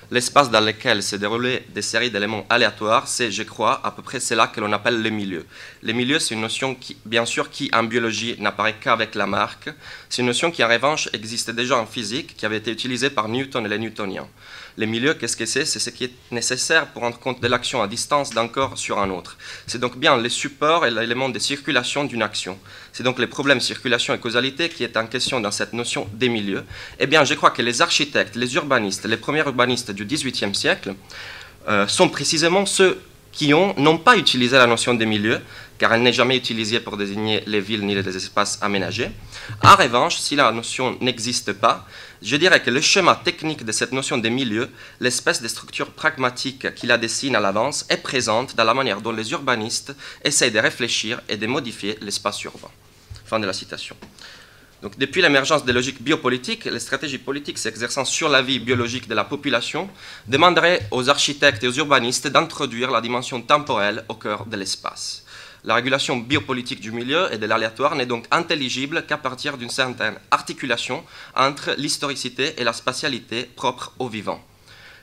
L'espace dans lequel se déroulent des séries d'éléments aléatoires, c'est, je crois, à peu près cela que l'on appelle les milieux. Les milieux, c'est une notion qui, bien sûr, qui en biologie n'apparaît qu'avec Lamarck. C'est une notion qui, en revanche, existait déjà en physique, qui avait été utilisée par Newton et les Newtoniens. Les milieux, qu'est-ce que c'est? C'est ce qui est nécessaire pour rendre compte de l'action à distance d'un corps sur un autre. C'est donc bien les supports et l'élément de circulation d'une action. C'est donc les problèmes circulation et causalité qui est en question dans cette notion des milieux. Eh bien, je crois que les architectes, les urbanistes, les premiers urbanistes du XVIIIe siècle sont précisément ceux qui n'ont pas utilisé la notion des milieux, car elle n'est jamais utilisée pour désigner les villes ni les espaces aménagés. En revanche, si la notion n'existe pas, je dirais que le schéma technique de cette notion des milieux, l'espèce de structure pragmatique qui la dessine à l'avance, est présente dans la manière dont les urbanistes essayent de réfléchir et de modifier l'espace urbain. Fin de la citation. Donc, depuis l'émergence des logiques biopolitiques, les stratégies politiques s'exerçant sur la vie biologique de la population demanderaient aux architectes et aux urbanistes d'introduire la dimension temporelle au cœur de l'espace. La régulation biopolitique du milieu et de l'aléatoire n'est donc intelligible qu'à partir d'une certaine articulation entre l'historicité et la spatialité propre au vivant.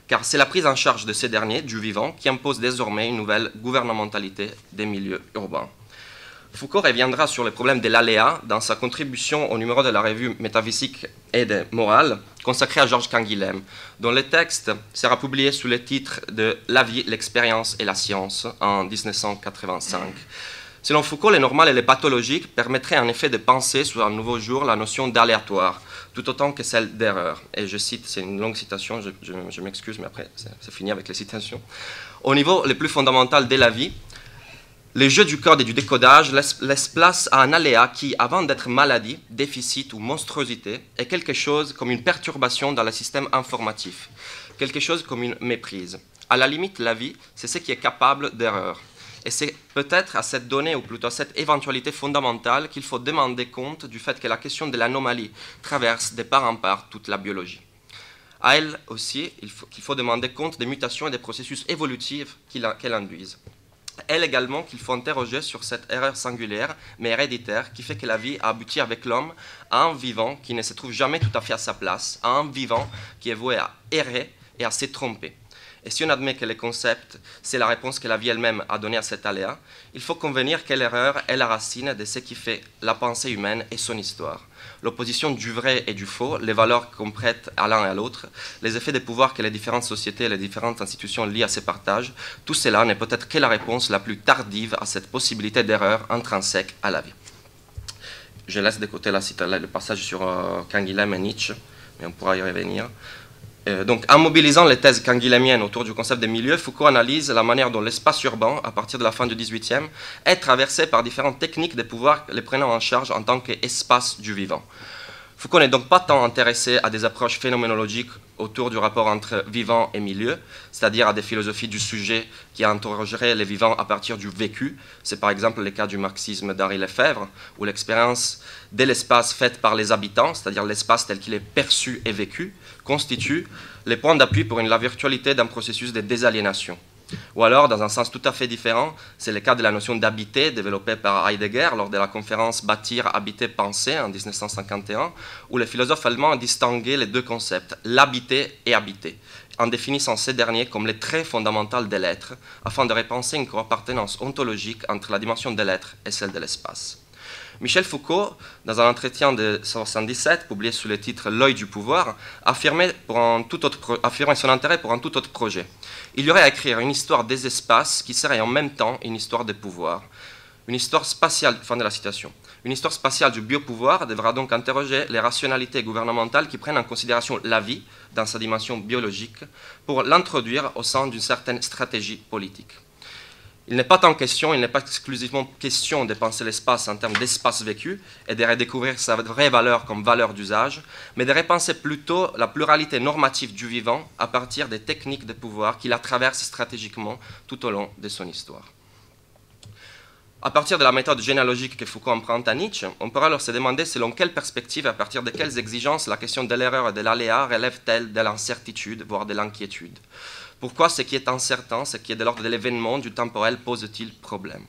Car c'est la prise en charge de ces derniers, du vivant, qui impose désormais une nouvelle gouvernementalité des milieux urbains. Foucault reviendra sur le problème de l'aléa dans sa contribution au numéro de la revue Métaphysique et de morale consacré à Georges Canguilhem, dont le texte sera publié sous le titre de « La vie, l'expérience et la science » en 1985. Selon Foucault, le normal et le pathologique permettraient en effet de penser sous un nouveau jour la notion d'aléatoire, tout autant que celle d'erreur. Et je cite, c'est une longue citation, je m'excuse, mais après c'est fini avec les citations. Au niveau le plus fondamental de la vie, les jeux du code et du décodage laissent place à un aléa qui, avant d'être maladie, déficit ou monstruosité, est quelque chose comme une perturbation dans le système informatif, quelque chose comme une méprise. À la limite, la vie, c'est ce qui est capable d'erreur. Et c'est peut-être à cette donnée, ou plutôt à cette éventualité fondamentale, qu'il faut demander compte du fait que la question de l'anomalie traverse de part en part toute la biologie. À elle aussi, qu'il faut demander compte des mutations et des processus évolutifs qu'elle induisent. Elle également qu'il faut interroger sur cette erreur singulière, mais héréditaire, qui fait que la vie a abouti avec l'homme à un vivant qui ne se trouve jamais tout à fait à sa place, à un vivant qui est voué à errer et à se tromper. Et si on admet que le concept, c'est la réponse que la vie elle-même a donnée à cet aléa, il faut convenir que l'erreur est la racine de ce qui fait la pensée humaine et son histoire. L'opposition du vrai et du faux, les valeurs qu'on prête à l'un et à l'autre, les effets des pouvoirs que les différentes sociétés et les différentes institutions lient à ces partages, tout cela n'est peut-être que la réponse la plus tardive à cette possibilité d'erreur intrinsèque à la vie. Je laisse de côté le passage sur Canguilhem et Nietzsche, mais on pourra y revenir. Donc, en mobilisant les thèses canguilhémiennes autour du concept des milieux, Foucault analyse la manière dont l'espace urbain, à partir de la fin du XVIIIe, est traversé par différentes techniques de pouvoir les prenant en charge en tant qu'espace du vivant. Foucault n'est donc pas tant intéressé à des approches phénoménologiques autour du rapport entre vivant et milieu, c'est-à-dire à des philosophies du sujet qui interrogeraient les vivants à partir du vécu. C'est par exemple le cas du marxisme d'Henri Lefebvre, où l'expérience de l'espace faite par les habitants, c'est-à-dire l'espace tel qu'il est perçu et vécu, constitue les points d'appui pour la virtualité d'un processus de désaliénation. Ou alors, dans un sens tout à fait différent, c'est le cas de la notion d'habiter développée par Heidegger lors de la conférence Bâtir, habiter, penser en 1951, où le philosophe allemand a distingué les deux concepts, l'habiter et habiter, en définissant ces derniers comme les traits fondamentaux de l'être, afin de repenser une co-appartenance ontologique entre la dimension de l'être et celle de l'espace. Michel Foucault, dans un entretien de 1977, publié sous le titre « L'œil du pouvoir », affirmait son intérêt pour un tout autre projet. Il y aurait à écrire une histoire des espaces qui serait en même temps une histoire des pouvoirs. Une histoire spatiale, fin de la citation. Une histoire spatiale du biopouvoir devra donc interroger les rationalités gouvernementales qui prennent en considération la vie dans sa dimension biologique pour l'introduire au sein d'une certaine stratégie politique. Il n'est pas exclusivement question de penser l'espace en termes d'espace vécu et de redécouvrir sa vraie valeur comme valeur d'usage, mais de repenser plutôt la pluralité normative du vivant à partir des techniques de pouvoir qui la traversent stratégiquement tout au long de son histoire. À partir de la méthode généalogique que Foucault emprunte à Nietzsche, on peut alors se demander selon quelle perspective et à partir de quelles exigences la question de l'erreur et de l'aléa relève-t-elle de l'incertitude, voire de l'inquiétude. Pourquoi ce qui est incertain, ce qui est de l'ordre de l'événement, du temporel, pose-t-il problème?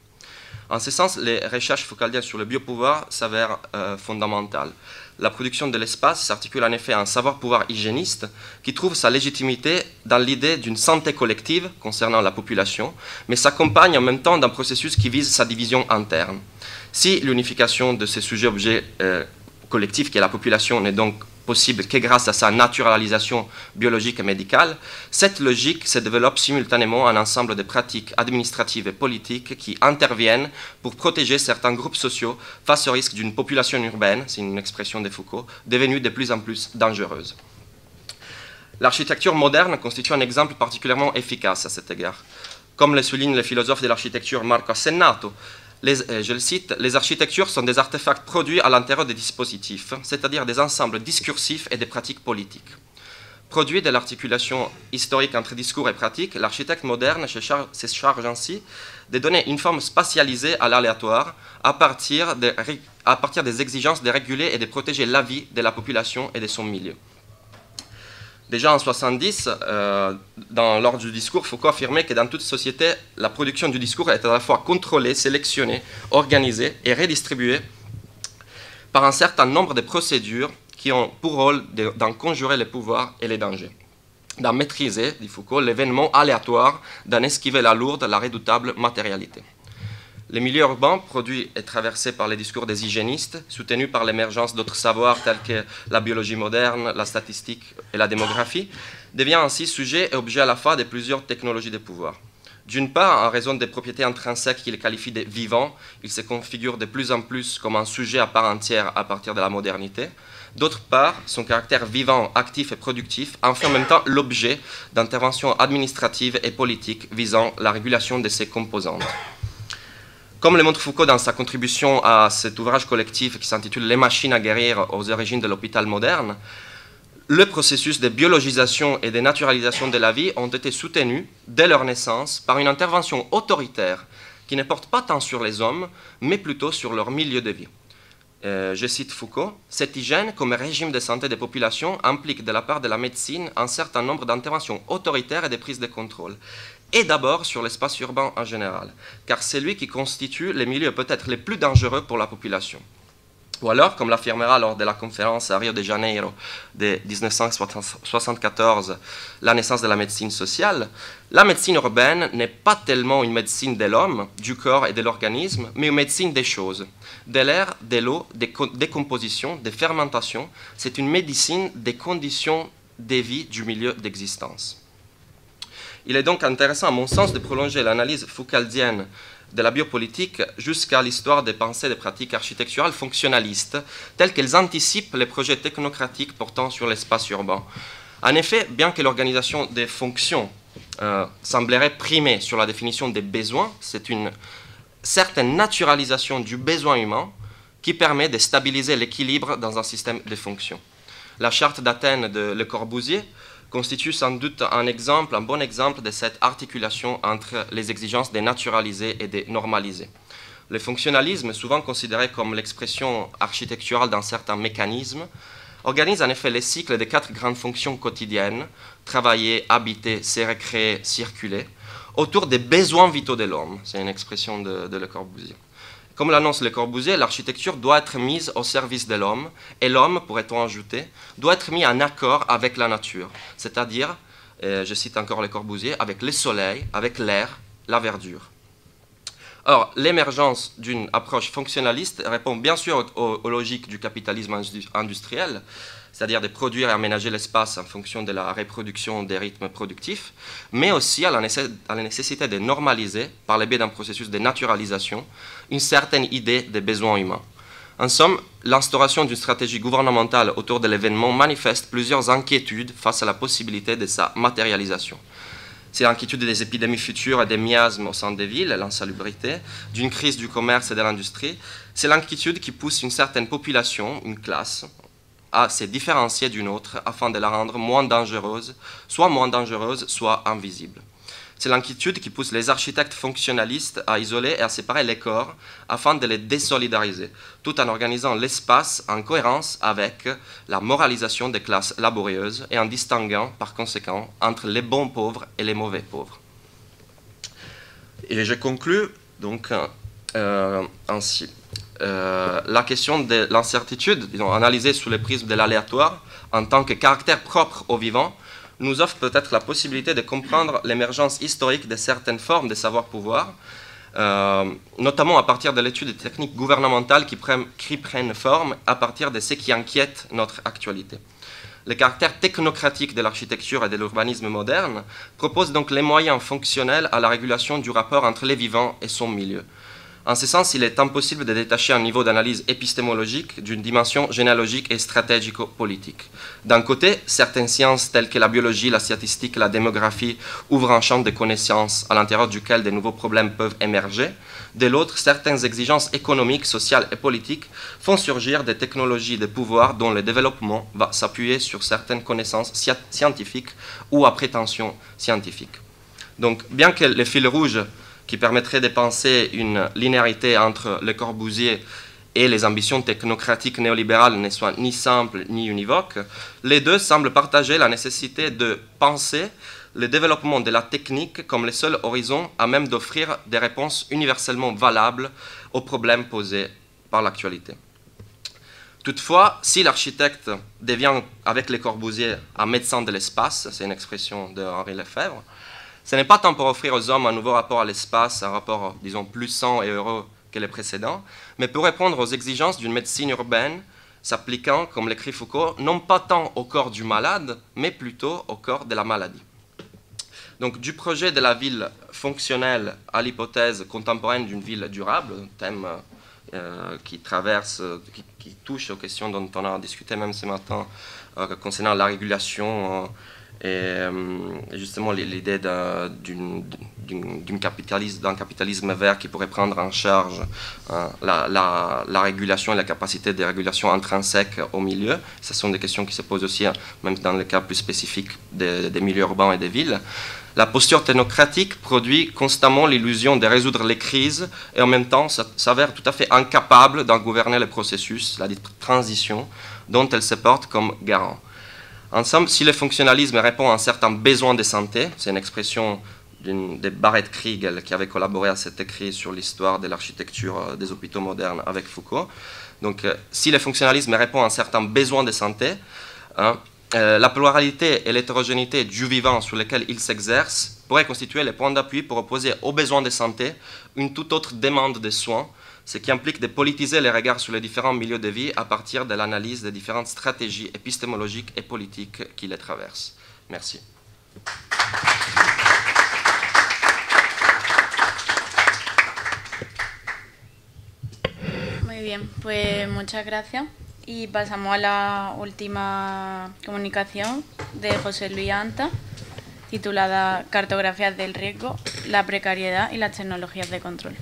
En ce sens, les recherches foucaldiennes sur le biopouvoir s'avèrent fondamentales. La production de l'espace s'articule en effet à un savoir-pouvoir hygiéniste qui trouve sa légitimité dans l'idée d'une santé collective concernant la population, mais s'accompagne en même temps d'un processus qui vise sa division interne. Si l'unification de ces sujets-objets collectifs qui est la population n'est donc possible que grâce à sa naturalisation biologique et médicale, cette logique se développe simultanément en ensemble de pratiques administratives et politiques qui interviennent pour protéger certains groupes sociaux face au risque d'une population urbaine, c'est une expression de Foucault, devenue de plus en plus dangereuse. L'architecture moderne constitue un exemple particulièrement efficace à cet égard. Comme le souligne le philosophe de l'architecture Marco Assennato, je le cite, « Les architectures sont des artefacts produits à l'intérieur des dispositifs, c'est-à-dire des ensembles discursifs et des pratiques politiques. Produit de l'articulation historique entre discours et pratiques, l'architecte moderne se charge ainsi de donner une forme spatialisée à l'aléatoire à partir des exigences de réguler et de protéger la vie de la population et de son milieu. » Déjà en 1970, lors du discours, Foucault affirmait que dans toute société, la production du discours est à la fois contrôlée, sélectionnée, organisée et redistribuée par un certain nombre de procédures qui ont pour rôle d'en conjurer les pouvoirs et les dangers, d'en maîtriser, dit Foucault, l'événement aléatoire, d'en esquiver la lourde, la redoutable matérialité. Les milieux urbains, produits et traversés par les discours des hygiénistes, soutenus par l'émergence d'autres savoirs tels que la biologie moderne, la statistique et la démographie, deviennent ainsi sujet et objet à la fois de plusieurs technologies de pouvoir. D'une part, en raison des propriétés intrinsèques qui les qualifient de vivants, ils se configurent de plus en plus comme un sujet à part entière à partir de la modernité. D'autre part, son caractère vivant, actif et productif en fait en même temps l'objet d'interventions administratives et politiques visant la régulation de ses composantes. Comme le montre Foucault dans sa contribution à cet ouvrage collectif qui s'intitule « Les machines à guérir aux origines de l'hôpital moderne », le processus de biologisation et de naturalisation de la vie ont été soutenus dès leur naissance par une intervention autoritaire qui ne porte pas tant sur les hommes, mais plutôt sur leur milieu de vie. Je cite Foucault, « Cette hygiène comme régime de santé des populations implique de la part de la médecine un certain nombre d'interventions autoritaires et de prises de contrôle, et d'abord sur l'espace urbain en général, car c'est lui qui constitue les milieux peut-être les plus dangereux pour la population. » Ou alors, comme l'affirmera lors de la conférence à Rio de Janeiro de 1974, la naissance de la médecine sociale, la médecine urbaine n'est pas tellement une médecine de l'homme, du corps et de l'organisme, mais une médecine des choses, de l'air, de l'eau, des décompositions, des fermentations. C'est une médecine des conditions de vie du milieu d'existence. Il est donc intéressant, à mon sens, de prolonger l'analyse foucaldienne de la biopolitique jusqu'à l'histoire des pensées des pratiques architecturales fonctionnalistes, telles qu'elles anticipent les projets technocratiques portant sur l'espace urbain. En effet, bien que l'organisation des fonctions semblerait primer sur la définition des besoins, c'est une certaine naturalisation du besoin humain qui permet de stabiliser l'équilibre dans un système de fonctions. La charte d'Athènes de Le Corbusier constitue sans doute un bon exemple de cette articulation entre les exigences de naturaliser et de normaliser. Le fonctionnalisme, souvent considéré comme l'expression architecturale d'un certain mécanisme, organise en effet les cycles des 4 grandes fonctions quotidiennes, travailler, habiter, se recréer, circuler, autour des besoins vitaux de l'homme. C'est une expression de Le Corbusier. Comme l'annonce Le Corbusier, l'architecture doit être mise au service de l'homme, et l'homme, pourrait-on ajouter, doit être mis en accord avec la nature, c'est-à-dire, je cite encore Le Corbusier, avec le soleil, avec l'air, la verdure. Or, l'émergence d'une approche fonctionnaliste répond bien sûr aux logiques du capitalisme industriel, c'est-à-dire de produire et aménager l'espace en fonction de la reproduction des rythmes productifs, mais aussi à la nécessité de normaliser, par le biais d'un processus de naturalisation, une certaine idée des besoins humains. En somme, l'instauration d'une stratégie gouvernementale autour de l'événement manifeste plusieurs inquiétudes face à la possibilité de sa matérialisation. C'est l'inquiétude des épidémies futures et des miasmes au sein des villes, l'insalubrité, d'une crise du commerce et de l'industrie. C'est l'inquiétude qui pousse une certaine population, une classe, à se différencier d'une autre afin de la rendre moins dangereuse, soit invisible. C'est l'inquiétude qui pousse les architectes fonctionnalistes à isoler et à séparer les corps afin de les désolidariser, tout en organisant l'espace en cohérence avec la moralisation des classes laborieuses et en distinguant par conséquent entre les bons pauvres et les mauvais pauvres. Et je conclus donc ainsi. La question de l'incertitude, analysée sous le prisme de l'aléatoire, en tant que caractère propre au vivant, nous offre peut-être la possibilité de comprendre l'émergence historique de certaines formes de savoir-pouvoir, notamment à partir de l'étude des techniques gouvernementales qui prennent forme à partir de ce qui inquiète notre actualité. Le caractère technocratique de l'architecture et de l'urbanisme moderne propose donc les moyens fonctionnels à la régulation du rapport entre les vivants et son milieu. En ce sens, il est impossible de détacher un niveau d'analyse épistémologique d'une dimension généalogique et stratégico-politique. D'un côté, certaines sciences telles que la biologie, la statistique, la démographie ouvrent un champ de connaissances à l'intérieur duquel de nouveaux problèmes peuvent émerger. De l'autre, certaines exigences économiques, sociales et politiques font surgir des technologies de pouvoir dont le développement va s'appuyer sur certaines connaissances scientifiques ou à prétention scientifique. Donc, bien que le fil rouge qui permettrait de penser une linéarité entre Le Corbusier et les ambitions technocratiques néolibérales ne soient ni simples ni univoques, les deux semblent partager la nécessité de penser le développement de la technique comme le seul horizon à même d'offrir des réponses universellement valables aux problèmes posés par l'actualité. Toutefois, si l'architecte devient, avec Le Corbusier, un médecin de l'espace, c'est une expression de Henri Lefebvre, Ce n'est pas tant pour offrir aux hommes un nouveau rapport à l'espace, un rapport, disons, plus sain et heureux que les précédents, mais pour répondre aux exigences d'une médecine urbaine s'appliquant, comme l'écrit Foucault, non pas tant au corps du malade, mais plutôt au corps de la maladie. Donc, du projet de la ville fonctionnelle à l'hypothèse contemporaine d'une ville durable, un thème qui touche aux questions dont on a discuté même ce matin concernant la régulation et justement l'idée d'un capitalisme vert qui pourrait prendre en charge la régulation et la capacité de régulation intrinsèque au milieu. Ce sont des questions qui se posent aussi, même dans le cas plus spécifique des milieux urbains et des villes. La posture technocratique produit constamment l'illusion de résoudre les crises et en même temps s'avère tout à fait incapable d'en gouverner le processus, la transition, dont elle se porte comme garant. En somme, si le fonctionnalisme répond à un certain besoin de santé, c'est une expression de Barrett Kriegel qui avait collaboré à cet écrit sur l'histoire de l'architecture des hôpitaux modernes avec Foucault. Donc, si le fonctionnalisme répond à un certain besoin de santé, la pluralité et l'hétérogénéité du vivant sur lequel il s'exerce pourraient constituer les points d'appui pour opposer aux besoins de santé une toute autre demande de soins, ce qui implique de politiser les regards sur les différents milieux de vie à partir de l'analyse des différentes stratégies épistémologiques et politiques qui les traversent. Merci. Muy bien, pues muchas gracias. Y pasamos a la última comunicación de José Luis Anta, titulada Cartografías del riesgo, la precariedad y las tecnologías de control.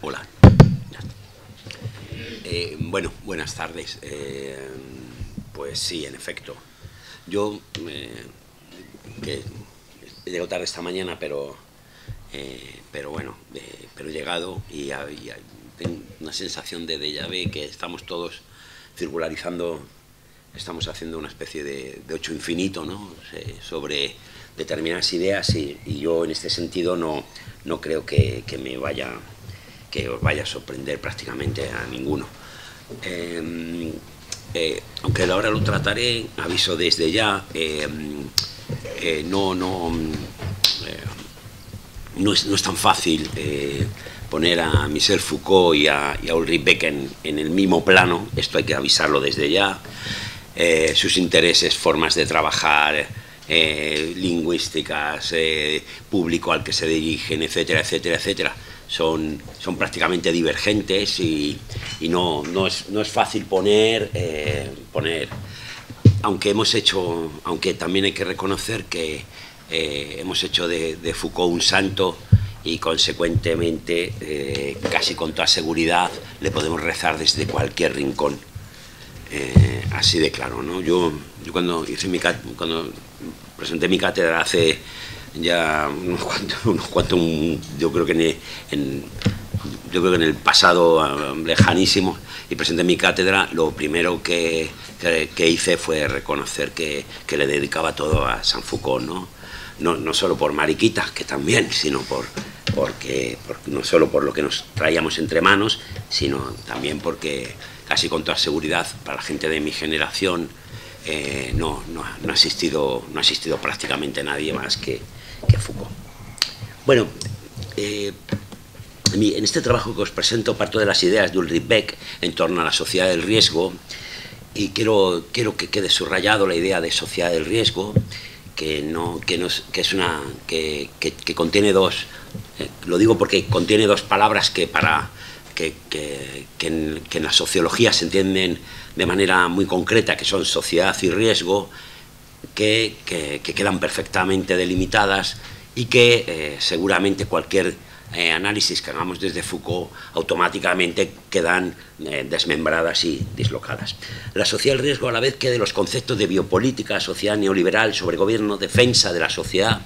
Hola. Bueno, buenas tardes. Pues sí, en efecto. Yo que he llegado tarde esta mañana, pero bueno, pero he llegado y tengo una sensación de déjà vu, que estamos todos circularizando, estamos haciendo una especie de 8 infinito, ¿no? Sobre determinadas ideas y yo en este sentido no creo que os vaya a sorprender prácticamente a ninguno. Aunque ahora lo trataré, aviso desde ya, no es tan fácil poner a Michel Foucault y a Ulrich Beck en el mismo plano. Esto hay que avisarlo desde ya. Sus intereses, formas de trabajar, lingüísticas, público al que se dirigen, etcétera, etcétera, etcétera, son prácticamente divergentes y no es fácil poner, aunque también hay que reconocer que hemos hecho de Foucault un santo y consecuentemente casi con toda seguridad le podemos rezar desde cualquier rincón, así de claro, ¿no? Yo cuando presenté mi cátedra hace ya unos cuantos, yo creo que en el pasado lejanísimo, y presenté mi cátedra, lo primero que hice fue reconocer que le dedicaba todo a Saint Foucault, no solo por mariquita, que también, sino porque no solo por lo que nos traíamos entre manos, sino también porque casi con toda seguridad para la gente de mi generación no ha existido prácticamente nadie más que Foucault. Bueno, en este trabajo que os presento parto de las ideas de Ulrich Beck en torno a la sociedad del riesgo, y quiero que quede subrayado la idea de sociedad del riesgo, que contiene dos, lo digo porque contiene dos palabras que en la sociología se entienden de manera muy concreta, que son sociedad y riesgo, que quedan perfectamente delimitadas y que seguramente cualquier análisis que hagamos desde Foucault automáticamente quedan desmembradas y dislocadas. La sociedad del riesgo, a la vez que de los conceptos de biopolítica, sociedad neoliberal, sobre gobierno, defensa de la sociedad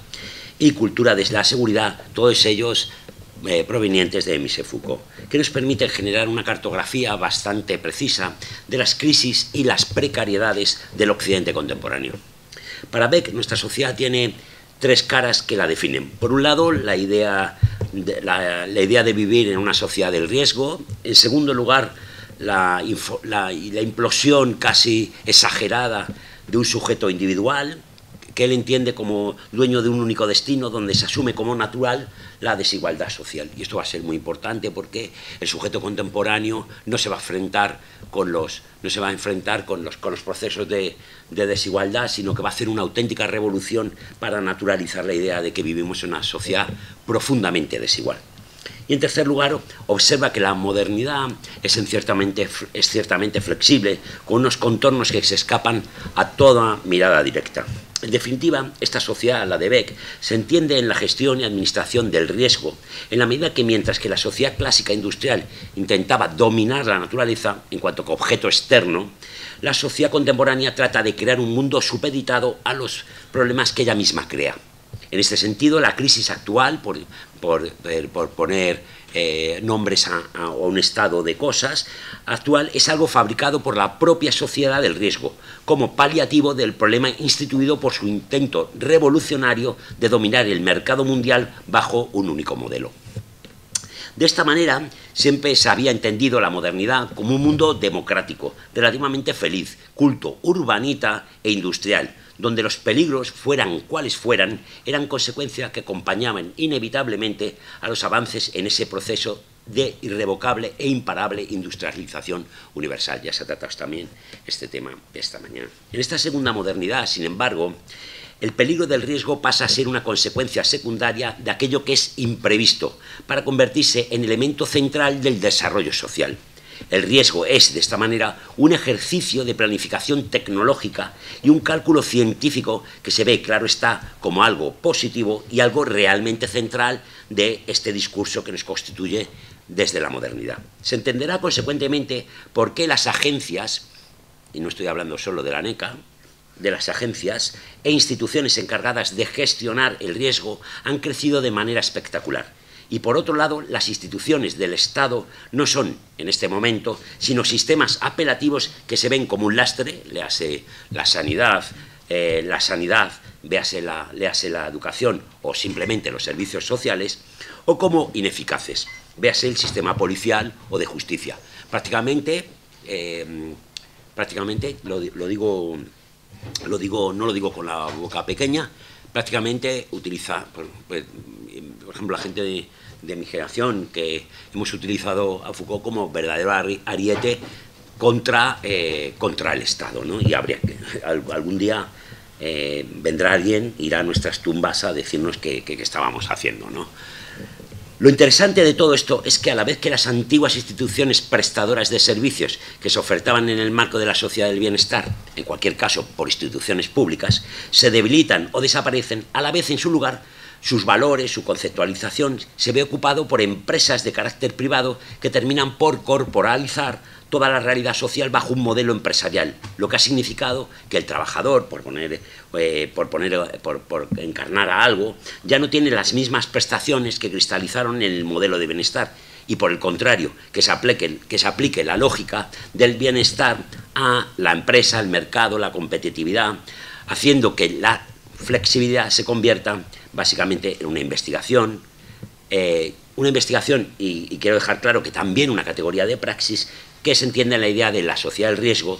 y cultura de la seguridad, todos ellos provenientes de Michel Foucault, que nos permiten generar una cartografía bastante precisa de las crisis y las precariedades del occidente contemporáneo. Para Beck, nuestra sociedad tiene tres caras que la definen. Por un lado, la idea la idea de vivir en una sociedad del riesgo. En segundo lugar, la implosión casi exagerada de un sujeto individual, que él entiende como dueño de un único destino, donde se asume como natural la desigualdad social. Y esto va a ser muy importante porque el sujeto contemporáneo no se va a enfrentar con los procesos de desigualdad, sino que va a hacer una auténtica revolución para naturalizar la idea de que vivimos en una sociedad profundamente desigual. Y en tercer lugar, observa que la modernidad es ciertamente flexible, con unos contornos que se escapan a toda mirada directa. En definitiva, esta sociedad, la de Beck, se entiende en la gestión y administración del riesgo, en la medida que mientras que la sociedad clásica industrial intentaba dominar la naturaleza en cuanto que objeto externo, la sociedad contemporánea trata de crear un mundo supeditado a los problemas que ella misma crea. En este sentido, la crisis actual, por poner nombres a un estado de cosas actual, es algo fabricado por la propia sociedad del riesgo, como paliativo del problema instituido por su intento revolucionario de dominar el mercado mundial bajo un único modelo. De esta manera, siempre se había entendido la modernidad como un mundo democrático, relativamente feliz, culto, urbanita e industrial, donde los peligros, fueran cuales fueran, eran consecuencias que acompañaban inevitablemente a los avances en ese proceso de irrevocable e imparable industrialización universal. Ya se ha tratado también este tema esta mañana. En esta segunda modernidad, sin embargo, el peligro del riesgo pasa a ser una consecuencia secundaria de aquello que es imprevisto, para convertirse en elemento central del desarrollo social. El riesgo es, de esta manera, un ejercicio de planificación tecnológica y un cálculo científico que se ve, claro está, como algo positivo y algo realmente central de este discurso que nos constituye desde la modernidad. Se entenderá, consecuentemente, por qué las agencias, y no estoy hablando solo de la ANECA, de las agencias e instituciones encargadas de gestionar el riesgo han crecido de manera espectacular. Y por otro lado, las instituciones del Estado no son, en este momento, sino sistemas apelativos que se ven como un lastre, léase la sanidad, léase la educación o simplemente los servicios sociales, o como ineficaces, véase el sistema policial o de justicia. Prácticamente no lo digo con la boca pequeña, prácticamente utiliza, por ejemplo, la gente de mi generación, que hemos utilizado a Foucault como verdadero ariete contra el Estado, ¿no? Y habría que, algún día vendrá alguien, irá a nuestras tumbas a decirnos qué estábamos haciendo, ¿no? Lo interesante de todo esto es que a la vez que las antiguas instituciones prestadoras de servicios que se ofertaban en el marco de la sociedad del bienestar, en cualquier caso por instituciones públicas, se debilitan o desaparecen, a la vez en su lugar sus valores, su conceptualización se ve ocupado por empresas de carácter privado que terminan por corporalizar toda la realidad social bajo un modelo empresarial, lo que ha significado que el trabajador, por encarnar a algo, ya no tiene las mismas prestaciones que cristalizaron en el modelo de bienestar, y por el contrario, que se aplique la lógica del bienestar a la empresa, el mercado, la competitividad, haciendo que la flexibilidad se convierta básicamente en una investigación, y quiero dejar claro que también una categoría de praxis que se entiende en la idea de la sociedad del riesgo,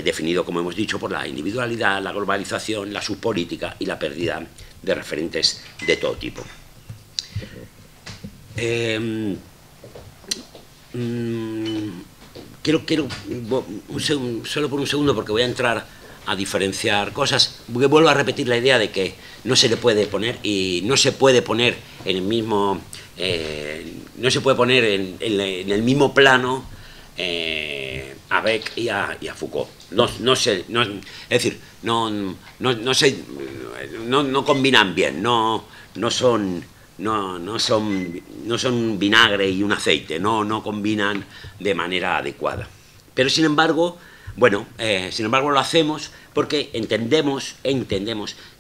definido, como hemos dicho, por la individualidad, la globalización, la subpolítica y la pérdida de referentes de todo tipo. Quiero solo por un segundo, porque voy a entrar a diferenciar cosas, porque vuelvo a repetir la idea de que no se le puede poner, y no se puede poner en el mismo el mismo plano a Beck y a Foucault. No combinan bien, no son vinagre y un aceite, no combinan de manera adecuada. Pero sin embargo, lo hacemos porque entendemos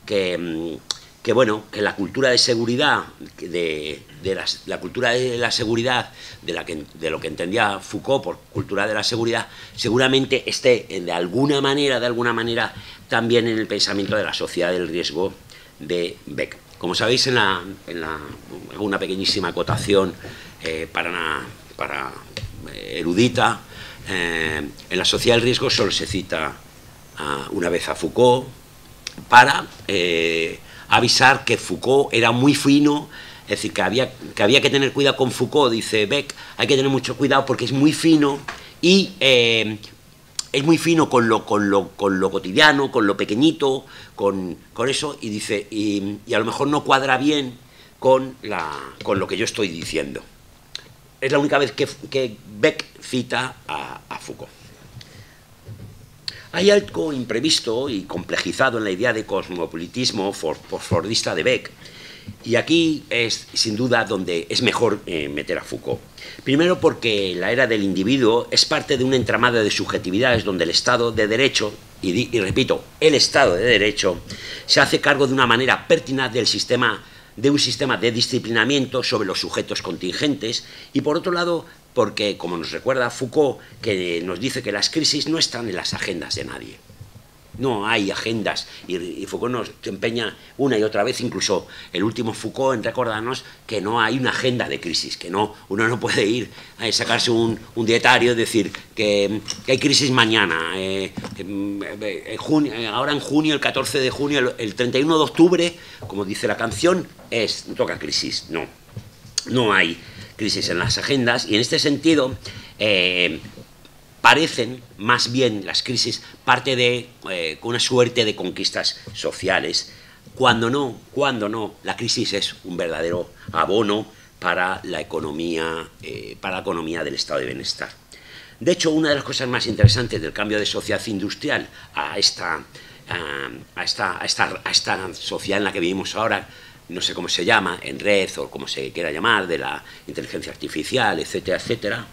que la cultura de seguridad, la cultura de la seguridad, de lo que entendía Foucault por cultura de la seguridad, seguramente esté de alguna manera también en el pensamiento de la sociedad del riesgo de Beck. Como sabéis, hago una pequeñísima acotación para erudita. En la sociedad del riesgo solo se cita una vez a Foucault para avisar que Foucault era muy fino, es decir, que había que tener cuidado con Foucault, dice Beck, hay que tener mucho cuidado porque es muy fino y es muy fino con lo cotidiano, con lo pequeñito, con eso, y dice, y a lo mejor no cuadra bien con lo que yo estoy diciendo. Es la única vez que Beck cita a Foucault. Hay algo imprevisto y complejizado en la idea de cosmopolitismo postfordista de Beck, y aquí es sin duda donde es mejor meter a Foucault. Primero porque la era del individuo es parte de un entramado de subjetividades donde el Estado de Derecho, y repito, el Estado de Derecho, se hace cargo de una manera pertinaz de un sistema de disciplinamiento sobre los sujetos contingentes, y por otro lado porque, como nos recuerda Foucault, que nos dice que las crisis no están en las agendas de nadie. No hay agendas, y Foucault nos empeña una y otra vez, incluso el último Foucault, en recordarnos que no hay una agenda de crisis, que uno no puede ir a sacarse un dietario y decir que hay crisis mañana, ahora en junio, el 14 de junio, el 31 de octubre, como dice la canción, toca crisis. No hay crisis en las agendas, y en este sentido parecen más bien las crisis parte de una suerte de conquistas sociales, cuando no, la crisis es un verdadero abono para la economía del estado de bienestar. De hecho, una de las cosas más interesantes del cambio de sociedad industrial a esta sociedad en la que vivimos ahora, no sé cómo se llama, en red o como se quiera llamar, de la inteligencia artificial, etcétera, etcétera.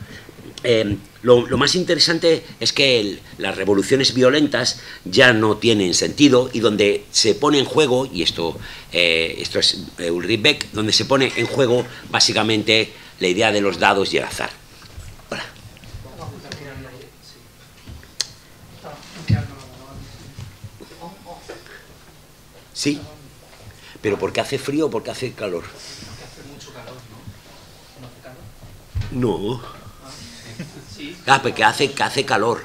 Lo más interesante es que las revoluciones violentas ya no tienen sentido, y donde se pone en juego, y esto es Ulrich Beck, donde se pone en juego básicamente la idea de los dados y el azar. Hola. Sí, pero ¿por qué hace frío o por qué hace calor? Hace mucho calor, ¿no? ¿No hace calor? No. Sí. Ah, porque hace calor.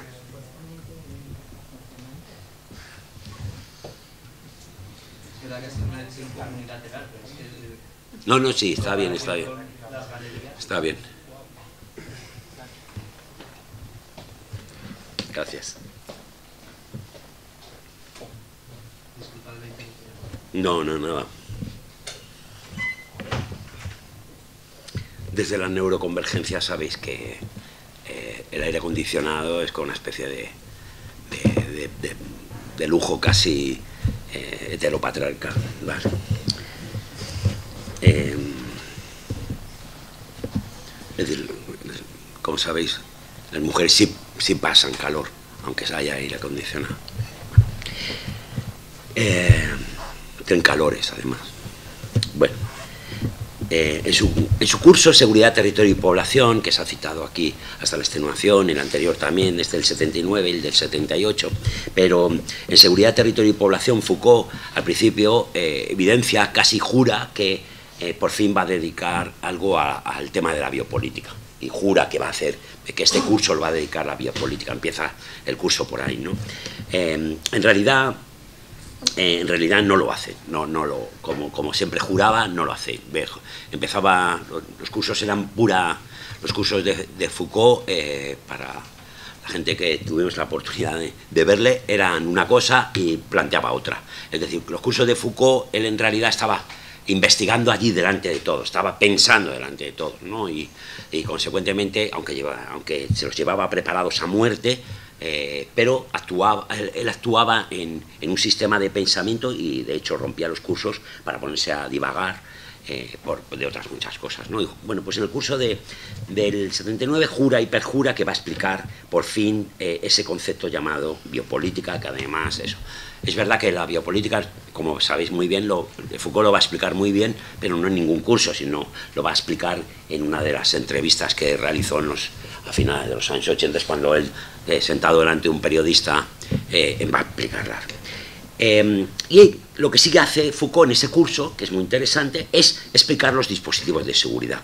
No, sí, está bien. Está bien. Gracias. No, nada. Desde la neuroconvergencia sabéis que el aire acondicionado es como una especie de lujo casi heteropatriarcal, ¿vale? Es decir, como sabéis, las mujeres sí pasan calor, aunque haya aire acondicionado. Tienen calores, además. Bueno. En su curso Seguridad, Territorio y Población, que se ha citado aquí hasta la extenuación, el anterior también, desde el 79 y el del 78, pero en Seguridad, Territorio y Población Foucault al principio evidencia, casi jura que por fin va a dedicar algo al tema de la biopolítica, y jura que va a hacer, que este curso lo va a dedicar a la biopolítica, empieza el curso por ahí, ¿no? En realidad no lo hace, como siempre juraba, no lo hace. Empezaba, los cursos eran los cursos de Foucault, para la gente que tuvimos la oportunidad de verle, eran una cosa y planteaba otra. Es decir, los cursos de Foucault, él en realidad estaba investigando allí delante de todos, estaba pensando delante de todos, ¿no? Y consecuentemente, aunque se los llevaba preparados a muerte, pero él actuaba en un sistema de pensamiento, y de hecho rompía los cursos para ponerse a divagar de otras muchas cosas, ¿no? Y, bueno, pues en el curso del 79 jura y perjura que va a explicar por fin ese concepto llamado biopolítica, que además es verdad que la biopolítica, como sabéis muy bien, Foucault lo va a explicar muy bien, pero no en ningún curso, sino lo va a explicar en una de las entrevistas que realizó a finales de los años 80, cuando él, sentado delante de un periodista, va a explicarla. Y lo que sí que hace Foucault en ese curso, que es muy interesante, es explicar los dispositivos de seguridad.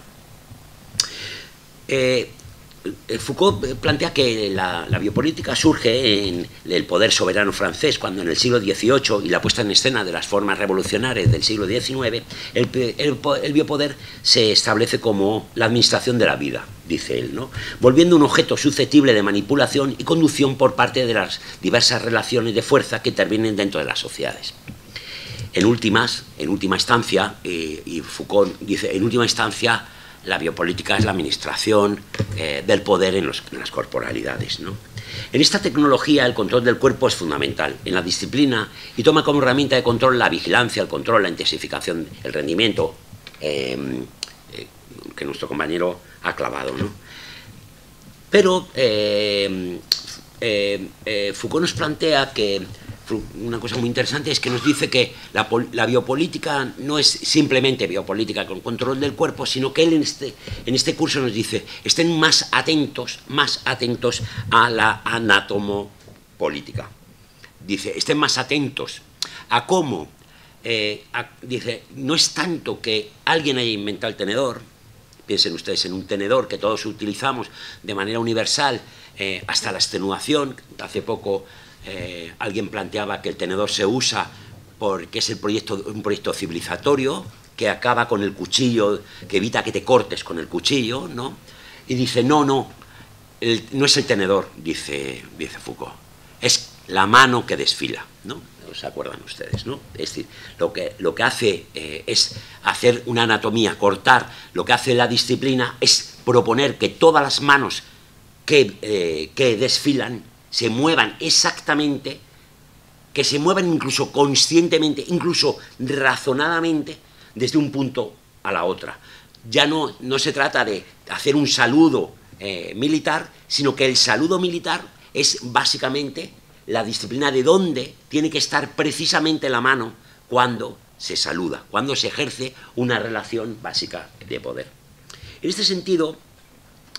Foucault plantea que la biopolítica surge en el poder soberano francés, cuando en el siglo XVIII y la puesta en escena de las formas revolucionarias del siglo XIX, el biopoder se establece como la administración de la vida, dice él, ¿no? Volviendo un objeto susceptible de manipulación y conducción por parte de las diversas relaciones de fuerza que intervienen dentro de las sociedades. En última instancia, y Foucault dice, en última instancia, la biopolítica es la administración del poder en las corporalidades, ¿no? En esta tecnología el control del cuerpo es fundamental en la disciplina y toma como herramienta de control la vigilancia, el control, la intensificación, el rendimiento que nuestro compañero ha clavado, ¿no? Pero Foucault nos plantea que una cosa muy interesante es que nos dice que la biopolítica no es simplemente biopolítica con control del cuerpo, sino que él en este curso nos dice, estén más atentos a la anatomopolítica. Dice, estén más atentos a cómo, dice, no es tanto que alguien haya inventado el tenedor, piensen ustedes en un tenedor que todos utilizamos de manera universal hasta la extenuación. Hace poco alguien planteaba que el tenedor se usa porque es un proyecto civilizatorio que acaba con el cuchillo, que evita que te cortes con el cuchillo, ¿no? Y dice, no es el tenedor, dice Foucault, es la mano que desfila, ¿no? ¿Se acuerdan ustedes, no? Es decir, lo que hace es hacer una anatomía, cortar. Lo que hace la disciplina es proponer que todas las manos que desfilan se muevan exactamente, que se muevan incluso conscientemente, incluso razonadamente, desde un punto a la otra. Ya no se trata de hacer un saludo militar, sino que el saludo militar es básicamente la disciplina de dónde tiene que estar precisamente la mano cuando se saluda, cuando se ejerce una relación básica de poder. En este sentido,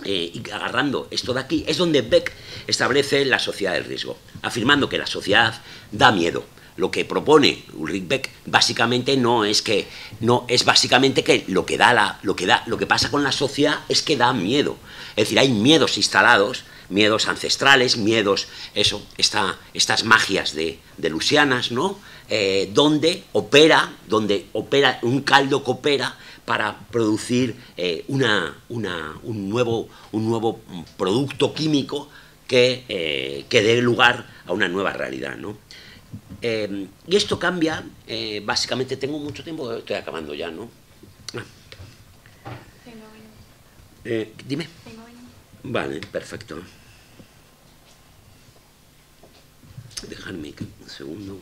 y agarrando esto de aquí, es donde Beck establece la sociedad del riesgo, afirmando que la sociedad da miedo. Lo que propone Ulrich Beck básicamente es básicamente que lo que pasa con la sociedad es que da miedo. Es decir, hay miedos instalados, miedos ancestrales, miedos, estas magias de lusianas, ¿no? Donde opera un caldo que opera para producir un nuevo producto químico que dé lugar a una nueva realidad, ¿no? Y esto cambia, básicamente, tengo mucho tiempo, estoy acabando ya, ¿no? Dime. Vale, perfecto. Dejadme un segundo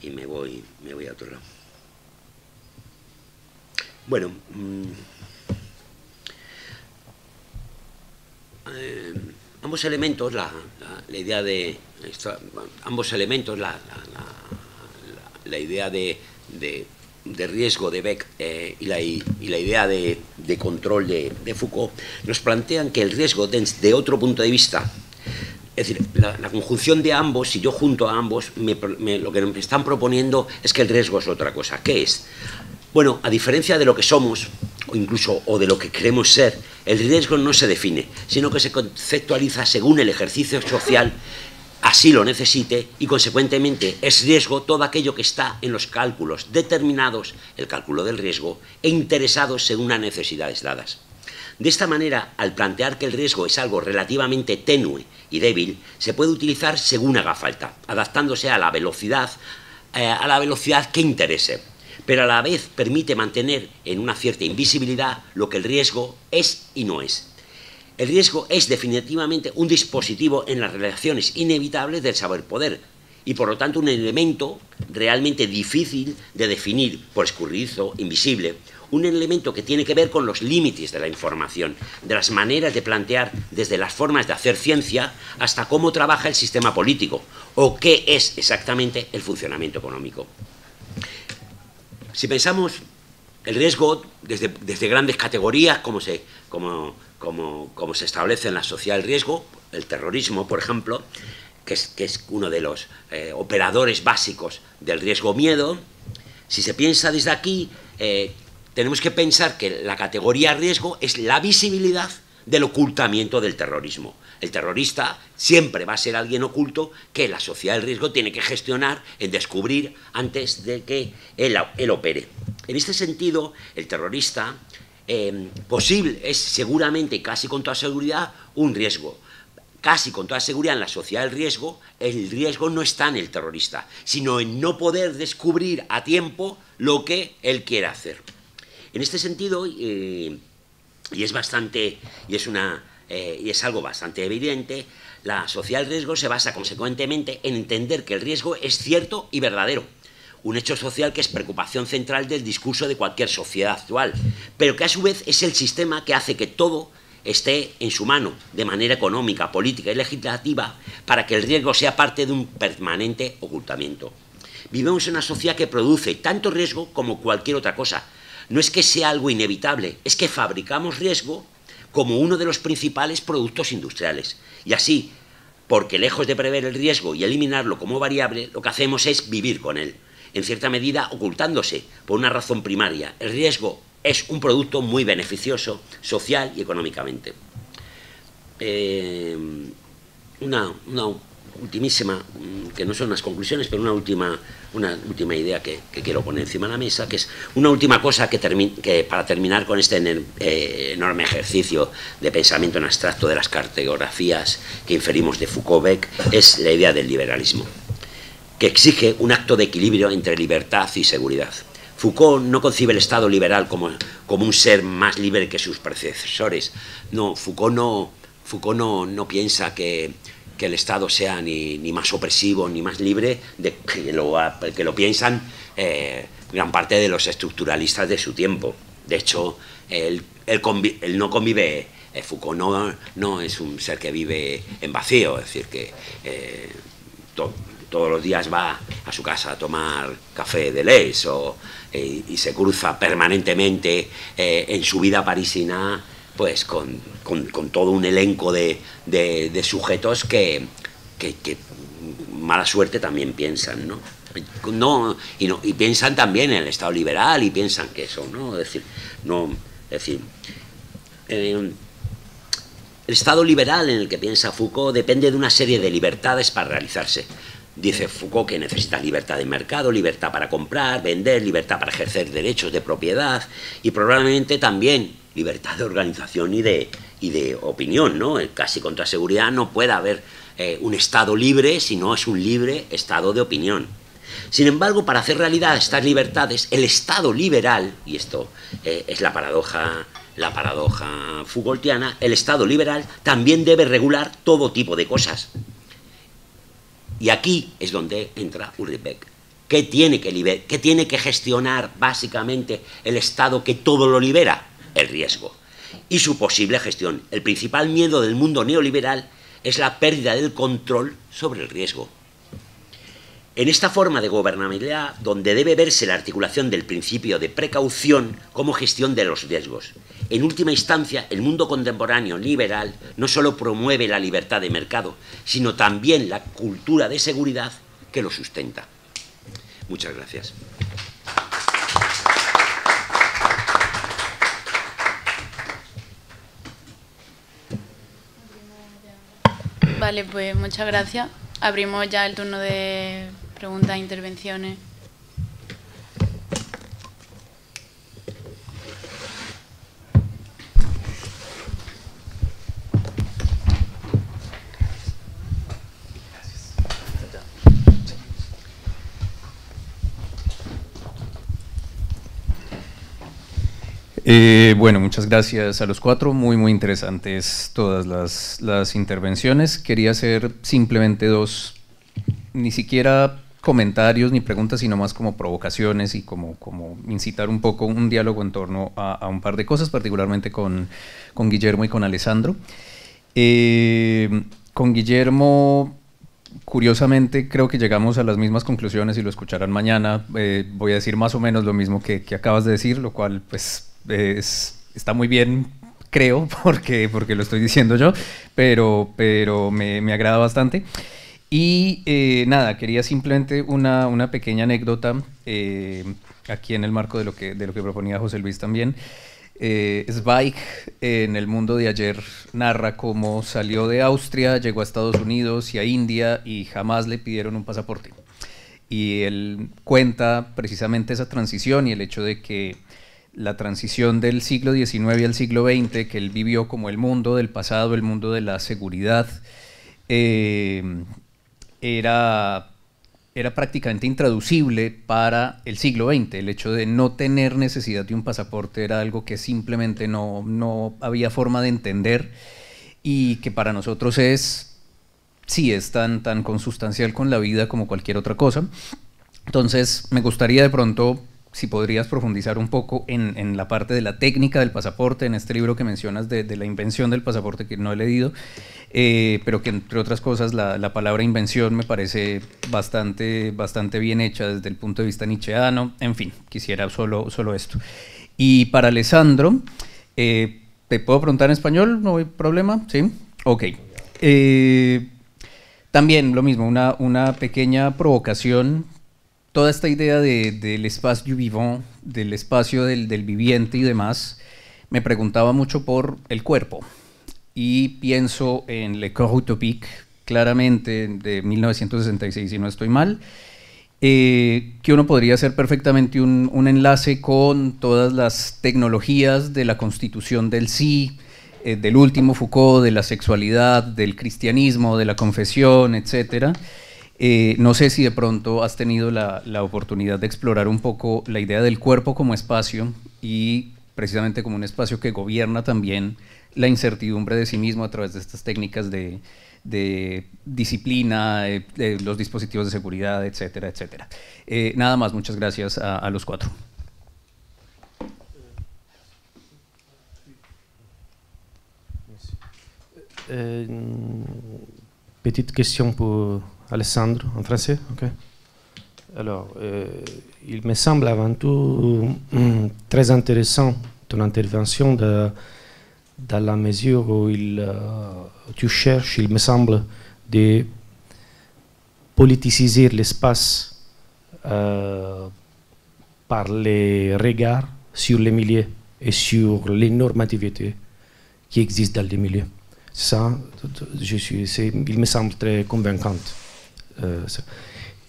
y me voy a otro lado. Bueno, ambos elementos, la idea de la idea de riesgo de Beck y la idea de control de Foucault nos plantean que el riesgo desde otro punto de vista, es decir, la conjunción de ambos, si yo junto a ambos, lo que me están proponiendo es que el riesgo es otra cosa. ¿Qué es? Bueno, a diferencia de lo que somos, o de lo que queremos ser, el riesgo no se define, sino que se conceptualiza según el ejercicio social así lo necesite, y consecuentemente es riesgo todo aquello que está en los cálculos determinados, el cálculo del riesgo, e interesados según las necesidades dadas. De esta manera, al plantear que el riesgo es algo relativamente tenue y débil, se puede utilizar según haga falta, adaptándose a la velocidad que interese, pero a la vez permite mantener en una cierta invisibilidad lo que el riesgo es y no es. El riesgo es definitivamente un dispositivo en las relaciones inevitables del saber-poder y por lo tanto un elemento realmente difícil de definir, por escurridizo, invisible, un elemento que tiene que ver con los límites de la información, de las maneras de plantear desde las formas de hacer ciencia hasta cómo trabaja el sistema político o qué es exactamente el funcionamiento económico. Si pensamos el riesgo desde grandes categorías, como se establece en la sociedad del riesgo, el terrorismo, por ejemplo, que es uno de los operadores básicos del riesgo-miedo. Si se piensa desde aquí, tenemos que pensar que la categoría riesgo es la visibilidad del ocultamiento del terrorismo. El terrorista siempre va a ser alguien oculto que la sociedad del riesgo tiene que gestionar, en descubrir antes de que él opere. En este sentido, el terrorista posible es seguramente, casi con toda seguridad, un riesgo. Casi con toda seguridad en la sociedad del riesgo, el riesgo no está en el terrorista, sino en no poder descubrir a tiempo lo que él quiere hacer. En este sentido, y es algo bastante evidente, la sociedad del riesgo se basa consecuentemente en entender que el riesgo es cierto y verdadero, un hecho social que es preocupación central del discurso de cualquier sociedad actual, pero que a su vez es el sistema que hace que todo esté en su mano, de manera económica, política y legislativa, para que el riesgo sea parte de un permanente ocultamiento. Vivimos en una sociedad que produce tanto riesgo como cualquier otra cosa. No es que sea algo inevitable, es que fabricamos riesgo como uno de los principales productos industriales. Y así, porque lejos de prever el riesgo y eliminarlo como variable, lo que hacemos es vivir con él, en cierta medida ocultándose por una razón primaria. El riesgo es un producto muy beneficioso social y económicamente. Una ultimísima, que no son las conclusiones, pero una última idea que quiero poner encima de la mesa, que es una última cosa que para terminar con este enorme ejercicio de pensamiento en abstracto de las cartografías que inferimos de Foucault-Beck, es la idea del liberalismo, que exige un acto de equilibrio entre libertad y seguridad. Foucault no concibe el Estado liberal como un ser más libre que sus predecesores. No, Foucault no piensa que el Estado sea ni más opresivo ni más libre que lo piensan gran parte de los estructuralistas de su tiempo. De hecho, él no convive, Foucault no es un ser que vive en vacío, es decir, que todos los días va a su casa a tomar café de leche y se cruza permanentemente en su vida parisina pues con todo un elenco de sujetos que mala suerte también piensan, ¿no? Y piensan también en el Estado liberal y piensan que eso, ¿no? El Estado liberal en el que piensa Foucault depende de una serie de libertades para realizarse. Dice Foucault que necesita libertad de mercado, libertad para comprar, vender, libertad para ejercer derechos de propiedad y probablemente también libertad de organización y de opinión, ¿no? Casi con toda seguridad no puede haber un Estado libre si no es un libre Estado de opinión. Sin embargo, para hacer realidad estas libertades, el Estado liberal, y esto es la paradoja Foucaultiana, el Estado liberal también debe regular todo tipo de cosas. Y aquí es donde entra Ulrich Beck. ¿Qué tiene que gestionar básicamente el Estado que todo lo libera? El riesgo y su posible gestión. El principal miedo del mundo neoliberal es la pérdida del control sobre el riesgo. En esta forma de gobernabilidad, donde debe verse la articulación del principio de precaución como gestión de los riesgos. En última instancia, el mundo contemporáneo liberal no solo promueve la libertad de mercado, sino también la cultura de seguridad que lo sustenta. Muchas gracias. Vale, pues muchas gracias. Abrimos ya el turno de preguntas e intervenciones. Bueno, muchas gracias a los cuatro, muy interesantes todas las intervenciones. Quería hacer simplemente dos, ni siquiera comentarios ni preguntas, sino más como provocaciones y como incitar un poco un diálogo en torno a un par de cosas, particularmente con Guillermo y con Alessandro. Con Guillermo, curiosamente, creo que llegamos a las mismas conclusiones y lo escucharán mañana. Voy a decir más o menos lo mismo que acabas de decir, lo cual pues está muy bien, creo, porque lo estoy diciendo yo, pero me agrada bastante. Y nada, quería simplemente una pequeña anécdota, aquí en el marco de lo que proponía José Luis también. Zweig, en El mundo de ayer, narra cómo salió de Austria, llegó a Estados Unidos y a India y jamás le pidieron un pasaporte. Y él cuenta precisamente esa transición y el hecho de que la transición del siglo XIX al siglo XX, que él vivió como el mundo del pasado, el mundo de la seguridad, era prácticamente intraducible para el siglo XX. El hecho de no tener necesidad de un pasaporte era algo que simplemente no había forma de entender, y que para nosotros sí es tan consustancial con la vida como cualquier otra cosa. Entonces me gustaría de pronto, si podrías profundizar un poco en la parte de la técnica del pasaporte, en este libro que mencionas de la invención del pasaporte, que no he leído, pero que entre otras cosas la palabra invención me parece bastante bien hecha desde el punto de vista nietzscheano. En fin, quisiera solo esto. Y para Alessandro, ¿te puedo preguntar en español? ¿No hay problema? ¿Sí? Ok. También lo mismo, una pequeña provocación. Toda esta idea del espace du vivant, del espacio del viviente y demás, me preguntaba mucho por el cuerpo. Y pienso en Le Corps Utopique, claramente de 1966, si no estoy mal, que uno podría hacer perfectamente un enlace con todas las tecnologías de la constitución del sí, del último Foucault, de la sexualidad, del cristianismo, de la confesión, etcétera. No sé si de pronto has tenido la oportunidad de explorar un poco la idea del cuerpo como espacio, y precisamente como un espacio que gobierna también la incertidumbre de sí mismo a través de estas técnicas de disciplina, de los dispositivos de seguridad, etcétera, etcétera. Nada más, muchas gracias a los cuatro. Petite question pour Alessandro, en français, ok. Alors, il me semble avant tout très intéressant ton intervention dans la mesure où tu cherches, il me semble, de politiser l'espace par les regards sur les milieux et sur les normativités qui existent dans les milieux. Ça, il me semble très convaincante.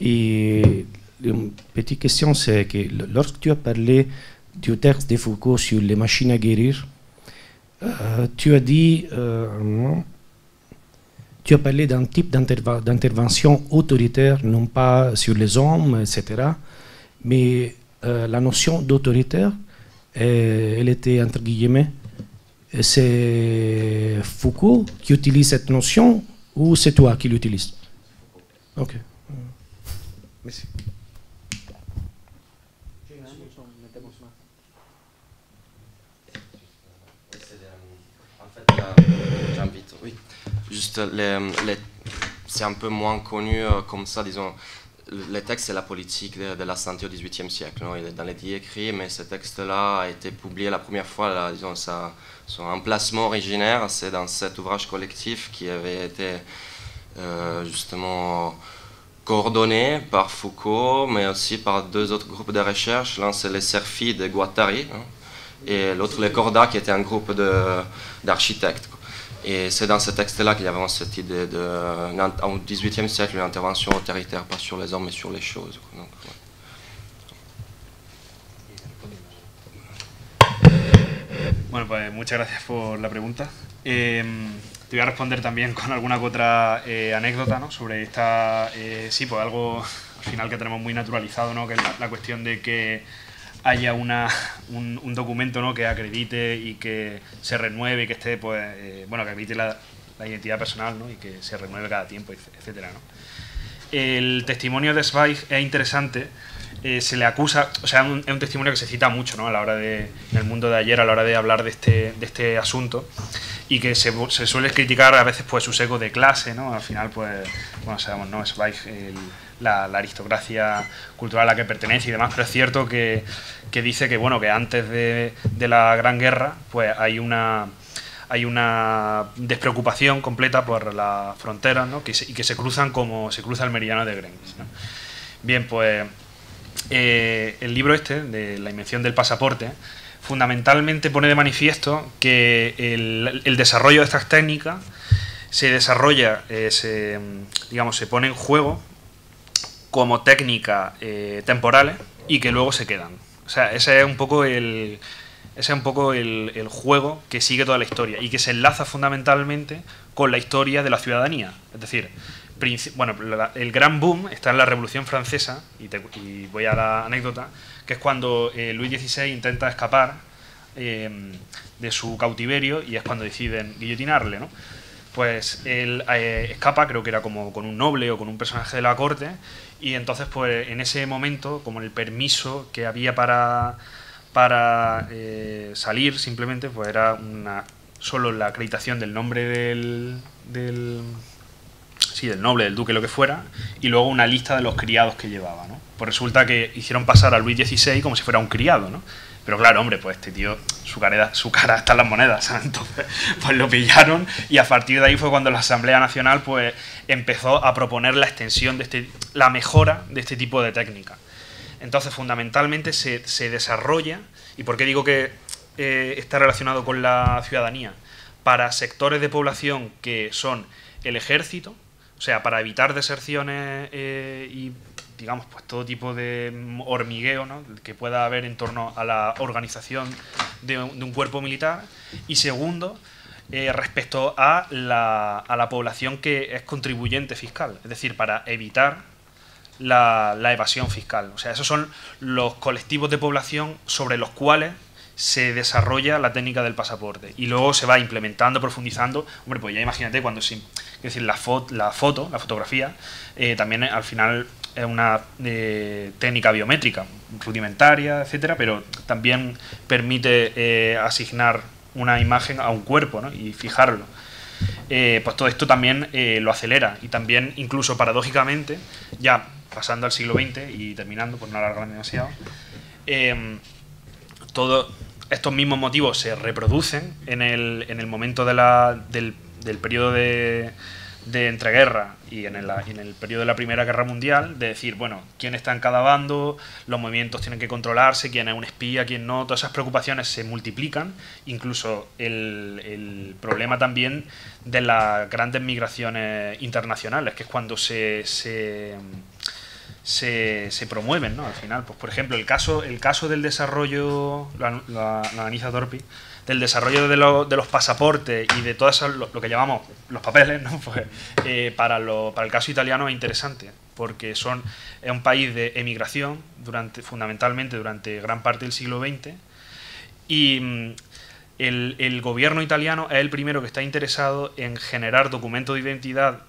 Et une petite question, c'est que lorsque tu as parlé du texte de Foucault sur les machines à guérir, tu as dit, tu as parlé d'un type d'intervention autoritaire, non pas sur les hommes, etc. Mais la notion d'autoritaire, elle était entre guillemets, c'est Foucault qui utilise cette notion ou c'est toi qui l'utilises? Ok. Merci. J'invite, oui. Juste, c'est un peu moins connu comme ça, disons. Les textes, c'est la politique de la santé au XVIIIe siècle. Non, il est dans les 10 écrits, mais ce texte-là a été publié la première fois, là, disons, son emplacement originaire, c'est dans cet ouvrage collectif qui avait été justement coordonné par Foucault, mais aussi par deux autres groupes de recherche. L'un, c'est les Serfi de Guattari, hein, et l'autre, les Corda, qui était un groupe d'architectes. Et c'est dans ce texte-là qu'il y avait cette idée au XVIIIe siècle, une intervention autoritaire, pas sur les hommes, mais sur les choses. Donc, ouais. Bueno, pues muchas gracias por la pregunta. Te voy a responder también con alguna otra anécdota, ¿no? Sobre esta, sí, pues algo al final que tenemos muy naturalizado, ¿no? Que es la cuestión de que haya un documento, ¿no? Que acredite y que se renueve y que esté, pues, bueno, que acredite la identidad personal, ¿no? Y que se renueve cada tiempo, etcétera, ¿no? El testimonio de Zweig es interesante. Se le acusa, o sea, es un testimonio que se cita mucho, ¿no? A la hora en el mundo de ayer, a la hora de hablar de este asunto, y que se suele criticar a veces pues su sesgo de clase, ¿no? Al final, pues, bueno, sabemos, ¿no? Zweig, la aristocracia cultural a la que pertenece y demás, pero es cierto que dice que, bueno, que antes de la Gran Guerra, pues hay una hay una despreocupación completa por las fronteras, ¿no? y que se cruzan como se cruza el meridiano de Greenwich, ¿no? Bien, pues el libro este, de la invención del pasaporte, fundamentalmente pone de manifiesto que el desarrollo de estas técnicas se desarrolla, se pone en juego como técnicas temporales y que luego se quedan. O sea, ese es un poco el juego que sigue toda la historia y que se enlaza fundamentalmente con la historia de la ciudadanía. Es decir, el gran boom está en la Revolución Francesa, y voy a la anécdota, que es cuando Luis XVI intenta escapar de su cautiverio y es cuando deciden guillotinarle, ¿no? Pues él escapa, creo que era como con un noble o con un personaje de la corte, y entonces pues en ese momento, como el permiso que había para salir simplemente, pues era solo la acreditación del nombre del noble, del duque, lo que fuera, y luego una lista de los criados que llevaba, ¿no? Pues resulta que hicieron pasar a Luis XVI como si fuera un criado, ¿no? Pero claro, hombre, pues este tío, su cara está en las monedas, ¿sabes? Entonces, pues lo pillaron, y a partir de ahí fue cuando la Asamblea Nacional pues empezó a proponer la extensión la mejora de este tipo de técnica. Entonces, fundamentalmente se desarrolla, y ¿por qué digo que está relacionado con la ciudadanía? Para sectores de población que son el ejército, o sea, para evitar deserciones y digamos, pues todo tipo de hormigueo, ¿no?, que pueda haber en torno a la organización de un cuerpo militar. Y segundo, respecto a la población que es contribuyente fiscal, es decir, para evitar la evasión fiscal. O sea, esos son los colectivos de población sobre los cuales se desarrolla la técnica del pasaporte, y luego se va implementando, profundizando. Hombre, pues ya imagínate cuando la fotografía, también al final es una técnica biométrica rudimentaria, etcétera, pero también permite asignar una imagen a un cuerpo, ¿no?, y fijarlo. Pues todo esto también lo acelera, y también, incluso paradójicamente, ya pasando al siglo XX y terminando, por no alargarme demasiado, todos estos mismos motivos se reproducen en el momento del periodo de entreguerra y en el periodo de la Primera Guerra Mundial, de decir, bueno, quién está en cada bando, los movimientos tienen que controlarse, quién es un espía, quién no. Todas esas preocupaciones se multiplican, incluso el problema también de las grandes migraciones internacionales, que es cuando se promueven, ¿no?, al final. Pues, por ejemplo, el caso del desarrollo, lo analiza Torpi, del desarrollo de los pasaportes y de todo eso, lo que llamamos los papeles, ¿no?, pues, para el caso italiano es interesante, porque es un país de emigración fundamentalmente durante gran parte del siglo XX, y el gobierno italiano es el primero que está interesado en generar documentos de identidad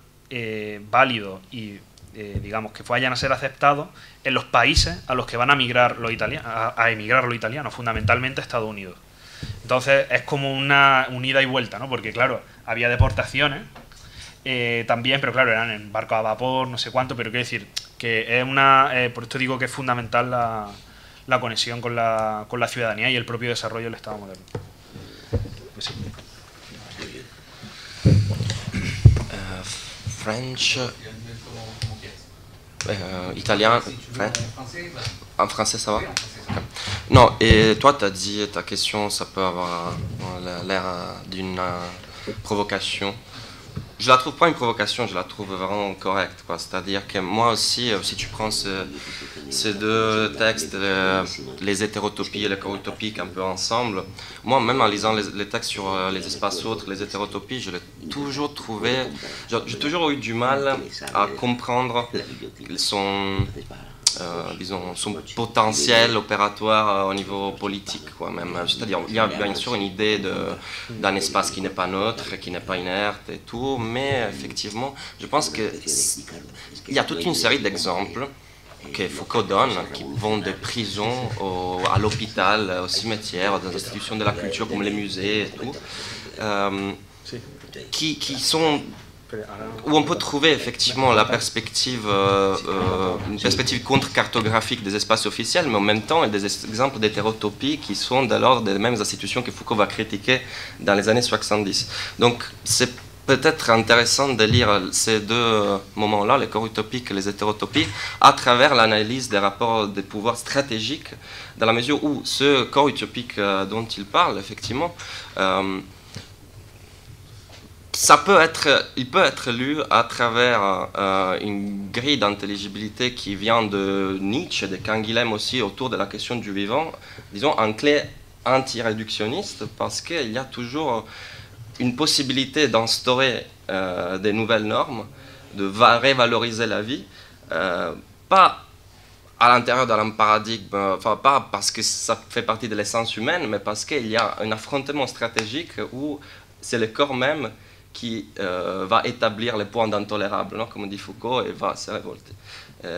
válidos y digamos, que vayan a ser aceptados en los países a los que van a emigrar los italianos, fundamentalmente a Estados Unidos. Entonces es como una ida y vuelta, ¿no?, porque claro, había deportaciones también, pero claro, eran en barcos a vapor, no sé cuánto, pero quiero decir que es por esto digo que es fundamental la conexión con la ciudadanía y el propio desarrollo del Estado moderno. Pues sí. French, italien, en français ça va? Okay. Non, et toi tu as dit, ta question ça peut avoir l'air d'une provocation. Je la trouve pas une provocation, je la trouve vraiment correcte, quoi. C'est-à-dire que moi aussi, si tu prends ces deux textes, les hétérotopies et les chorétopiques un peu ensemble, moi même en lisant les textes sur les espaces autres, les hétérotopies, je l'ai toujours trouvé, j'ai toujours eu du mal à comprendre disons, son potentiel opératoire au niveau politique, quoi, même. C'est-à-dire, il y a bien sûr une idée d'un espace qui n'est pas neutre, qui n'est pas inerte et tout, mais effectivement, je pense qu'il y a toute une série d'exemples que Foucault donne, qui vont des prisons à l'hôpital, au cimetière, aux institutions de la culture comme les musées et tout, qui sont où on peut trouver effectivement la perspective, une perspective contre-cartographique des espaces officiels, mais en même temps des exemples d'hétérotopie qui sont de l'ordre des mêmes institutions que Foucault va critiquer dans les années 70. Donc c'est peut-être intéressant de lire ces deux moments-là, les corps utopiques et les hétérotopies, à travers l'analyse des rapports des pouvoirs stratégiques, dans la mesure où ce corps utopique dont il parle, effectivement, il peut être lu à travers une grille d'intelligibilité qui vient de Nietzsche, de Canguilhem aussi, autour de la question du vivant, disons en clé anti-réductionniste, parce qu'il y a toujours une possibilité d'instaurer des nouvelles normes, de révaloriser la vie, pas à l'intérieur d'un paradigme, enfin pas parce que ça fait partie de l'essence humaine, mais parce qu'il y a un affrontement stratégique où c'est le corps même qui va établir les points d'intolérable, non, comme dit Foucault, et va se révolter.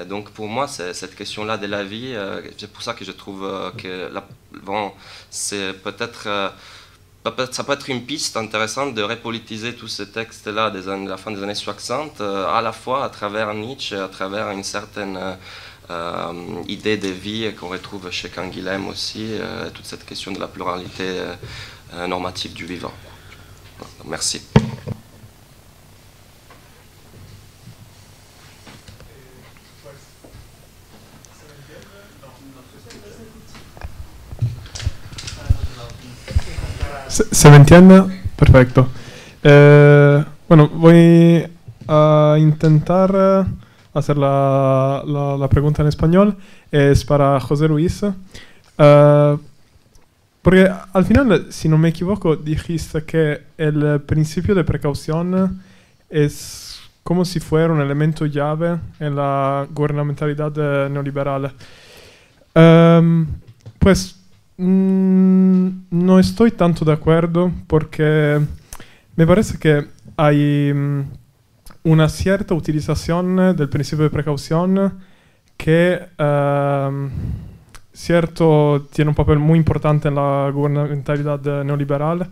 Donc pour moi, cette question-là de la vie, c'est pour ça que je trouve que c'est peut-être... ça peut être une piste intéressante de repolitiser tous ces textes-là de la fin des années 60, à la fois à travers Nietzsche, à travers une certaine idée de vie qu'on retrouve chez Canguilhem aussi, toute cette question de la pluralité normative du vivant. Merci. ¿Se me entiende? Perfecto. Bueno, voy a intentar hacer la pregunta en español. Es para José Luis. Porque al final, si no me equivoco, dijiste que el principio de precaución es como si fuera un elemento llave en la gubernamentalidad neoliberal. Pues no estoy tanto de acuerdo porque me parece que hay una cierta utilización del principio de precaución que cierto tiene un papel muy importante en la gubernamentalidad neoliberal,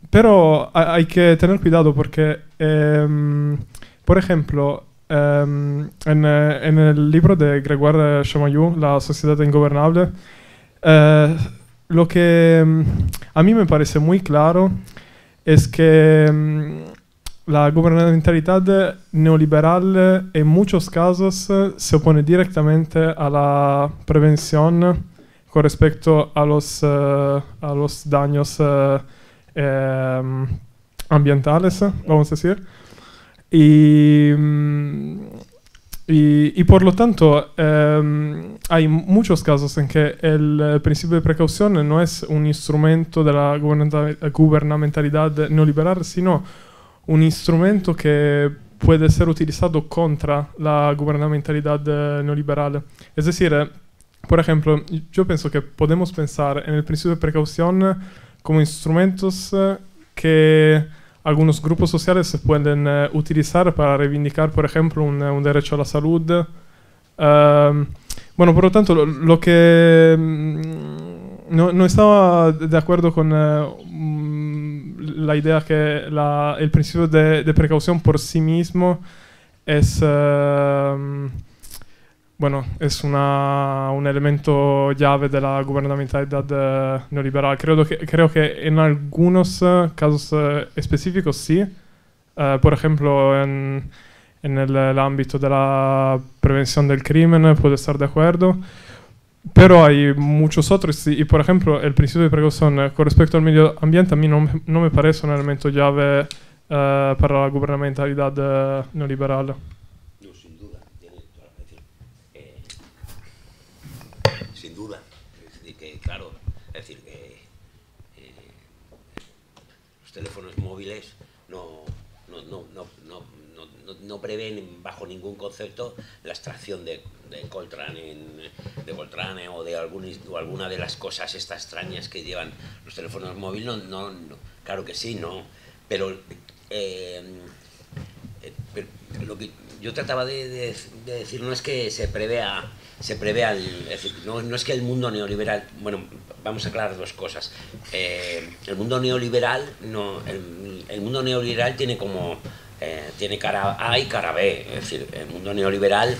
pero hay que tener cuidado porque, por ejemplo, en el libro de Grégoire Chamayou, La sociedad ingobernable, lo que a mí me parece muy claro es que la gubernamentalidad neoliberal en muchos casos se opone directamente a la prevención con respecto a los daños ambientales, vamos a decir. Y por lo tanto hay muchos casos en que el principio de precaución no es un instrumento de la gubernamentalidad neoliberal, sino un instrumento que puede ser utilizado contra la gubernamentalidad neoliberal. Es decir, por ejemplo, yo pienso que podemos pensar en el principio de precaución como instrumentos que algunos grupos sociales se pueden utilizar para reivindicar, por ejemplo, un derecho a la salud. Bueno, por lo tanto, lo que no estaba de acuerdo con la idea que el principio de precaución por sí mismo es, bueno, es un elemento llave de la gubernamentalidad neoliberal. Creo que en algunos casos específicos sí. Por ejemplo, en el ámbito de la prevención del crimen puedo estar de acuerdo. Pero hay muchos otros y, por ejemplo, el principio de precaución con respecto al medio ambiente a mí no me parece un elemento llave para la gubernamentalidad neoliberal. No, sin duda, sin duda. Es decir, que, claro, es decir, que los teléfonos móviles no prevén bajo ningún concepto la extracción de Coltrane o de alguna de las cosas estas extrañas que llevan los teléfonos móviles. No, claro que sí, no. Pero lo que yo trataba de decir no es que se prevea se prevé, es decir, no es que el mundo neoliberal, bueno, vamos a aclarar dos cosas. El mundo neoliberal, el mundo neoliberal tiene como, tiene cara A y cara B, es decir, el mundo neoliberal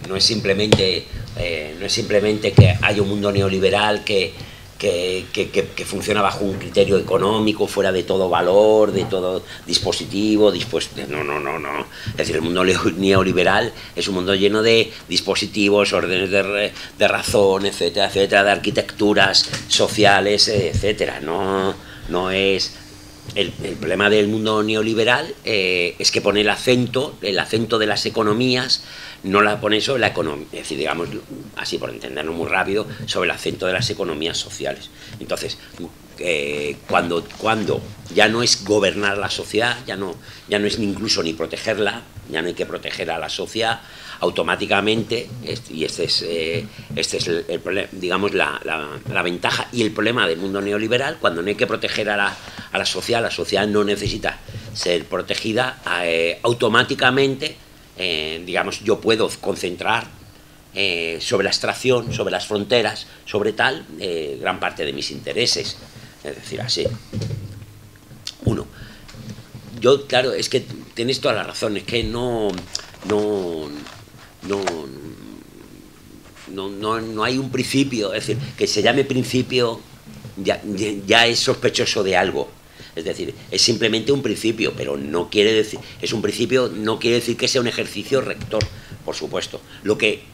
no es simplemente que haya un mundo neoliberal que funciona bajo un criterio económico, fuera de todo valor, de todo dispositivo, no. Es decir, el mundo neoliberal es un mundo lleno de dispositivos, órdenes de razón, etcétera, etcétera, de arquitecturas sociales, etcétera. No es... El problema del mundo neoliberal es que pone el acento de las economías, no la pone sobre la economía, es decir, digamos, así por entenderlo muy rápido, sobre el acento de las economías sociales. Entonces, cuando ya no es gobernar la sociedad, ya no es incluso ni protegerla, ya no hay que proteger a la sociedad, automáticamente, y este es el problema, digamos, la ventaja y el problema del mundo neoliberal. Cuando no hay que proteger a la sociedad no necesita ser protegida, automáticamente, digamos, yo puedo concentrar sobre la extracción, sobre las fronteras, sobre tal, gran parte de mis intereses. Es decir, así. Uno. Yo, claro, es que tienes toda la razón, es que no hay un principio, es decir, que se llame principio ya es sospechoso de algo. Es decir, es simplemente un principio, pero no quiere decir, es un principio, no quiere decir que sea un ejercicio rector, por supuesto.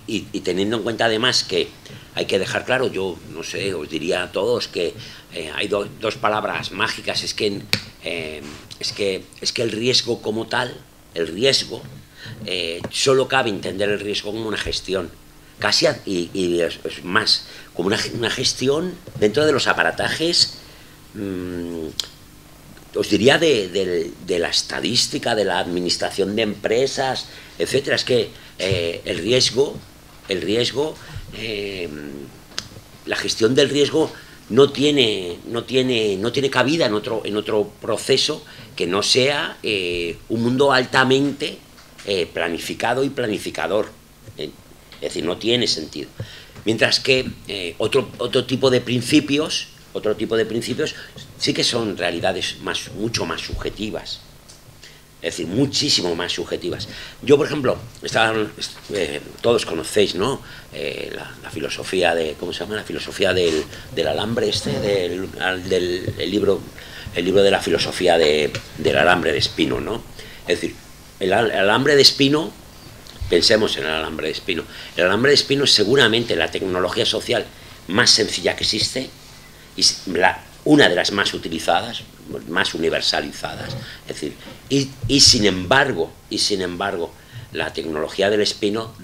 Y teniendo en cuenta además que hay que dejar claro, yo no sé, os diría a todos que hay dos palabras mágicas, es que el riesgo como tal, el riesgo, solo cabe entender el riesgo como una gestión, casi y es más, como una gestión dentro de los aparatajes, os diría de la estadística, de la administración de empresas, etcétera. Es que el riesgo, la gestión del riesgo no tiene cabida en otro proceso que no sea un mundo altamente planificado y planificador. Es decir, no tiene sentido. Mientras que otro tipo de principios sí que son realidades mucho más subjetivas. Es decir, muchísimo más subjetivas. Yo, por ejemplo, todos conocéis, ¿no? La filosofía de, ¿cómo se llama? La filosofía del alambre del libro de la filosofía del alambre de espino, ¿no? Es decir, el alambre de espino, pensemos en el alambre de espino. El alambre de espino es seguramente la tecnología social más sencilla que existe y una de las más utilizadas, más universalizadas. Es decir, y sin embargo, la tecnología del espino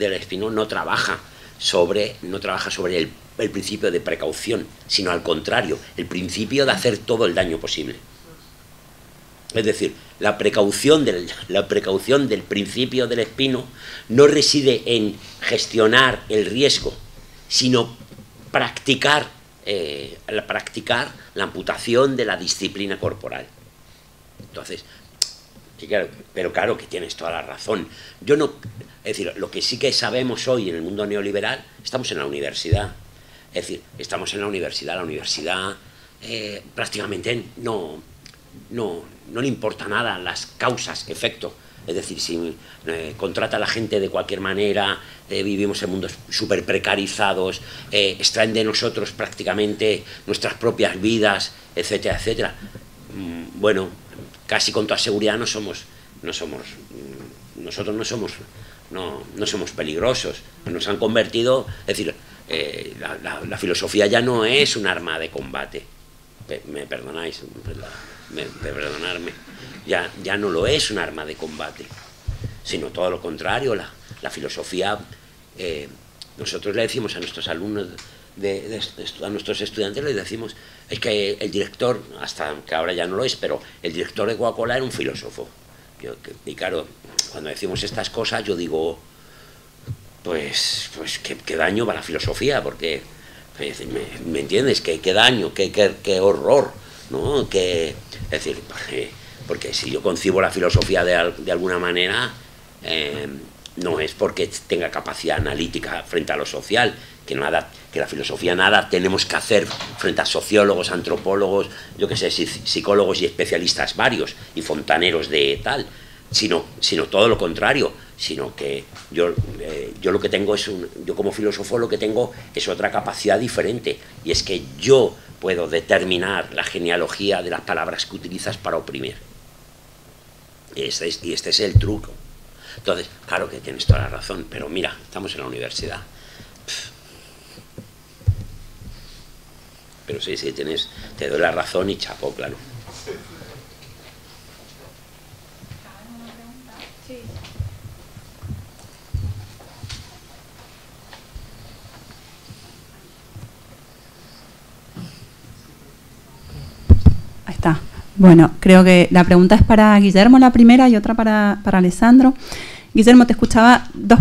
no trabaja sobre el principio de precaución, sino al contrario, el principio de hacer todo el daño posible. Es decir, la precaución del principio del espino no reside en gestionar el riesgo, sino practicar la amputación de la disciplina corporal. Entonces, pero claro que tienes toda la razón. Es decir, lo que sí que sabemos hoy en el mundo neoliberal, estamos en la universidad. Es decir, estamos en la universidad prácticamente no le importa nada las causas, efecto. Es decir, si contrata a la gente de cualquier manera, vivimos en mundos súper precarizados, extraen de nosotros prácticamente nuestras propias vidas, etcétera, etcétera. Bueno, casi con toda seguridad nosotros no somos peligrosos. Nos han convertido, es decir, la filosofía ya no es un arma de combate. Me perdonáis, perdonarme. Ya no lo es un arma de combate, sino todo lo contrario. La filosofía, nosotros le decimos a nuestros alumnos, a nuestros estudiantes, les decimos, es que el director, hasta que ahora ya no lo es, pero el director de Coca-Cola era un filósofo. Y claro, cuando decimos estas cosas, yo digo, pues qué daño para la filosofía, porque, ¿me entiendes? Qué daño, qué horror, ¿no? Es decir, porque si yo concibo la filosofía de alguna manera, no es porque tenga capacidad analítica frente a lo social, que la filosofía nada tenemos que hacer frente a sociólogos, antropólogos, yo qué sé, psicólogos y especialistas varios, y fontaneros de tal, sino todo lo contrario, sino que yo lo que tengo yo como filósofo lo que tengo es otra capacidad diferente, y es que yo puedo determinar la genealogía de las palabras que utilizas para oprimir. Y este es el truco. Entonces, claro que tienes toda la razón, pero mira, estamos en la universidad. Pero sí, te doy la razón y chapó, claro. Ahí está. Bueno, creo que la pregunta es para Guillermo, la primera, y otra para Alessandro. Guillermo, te escuchaba dos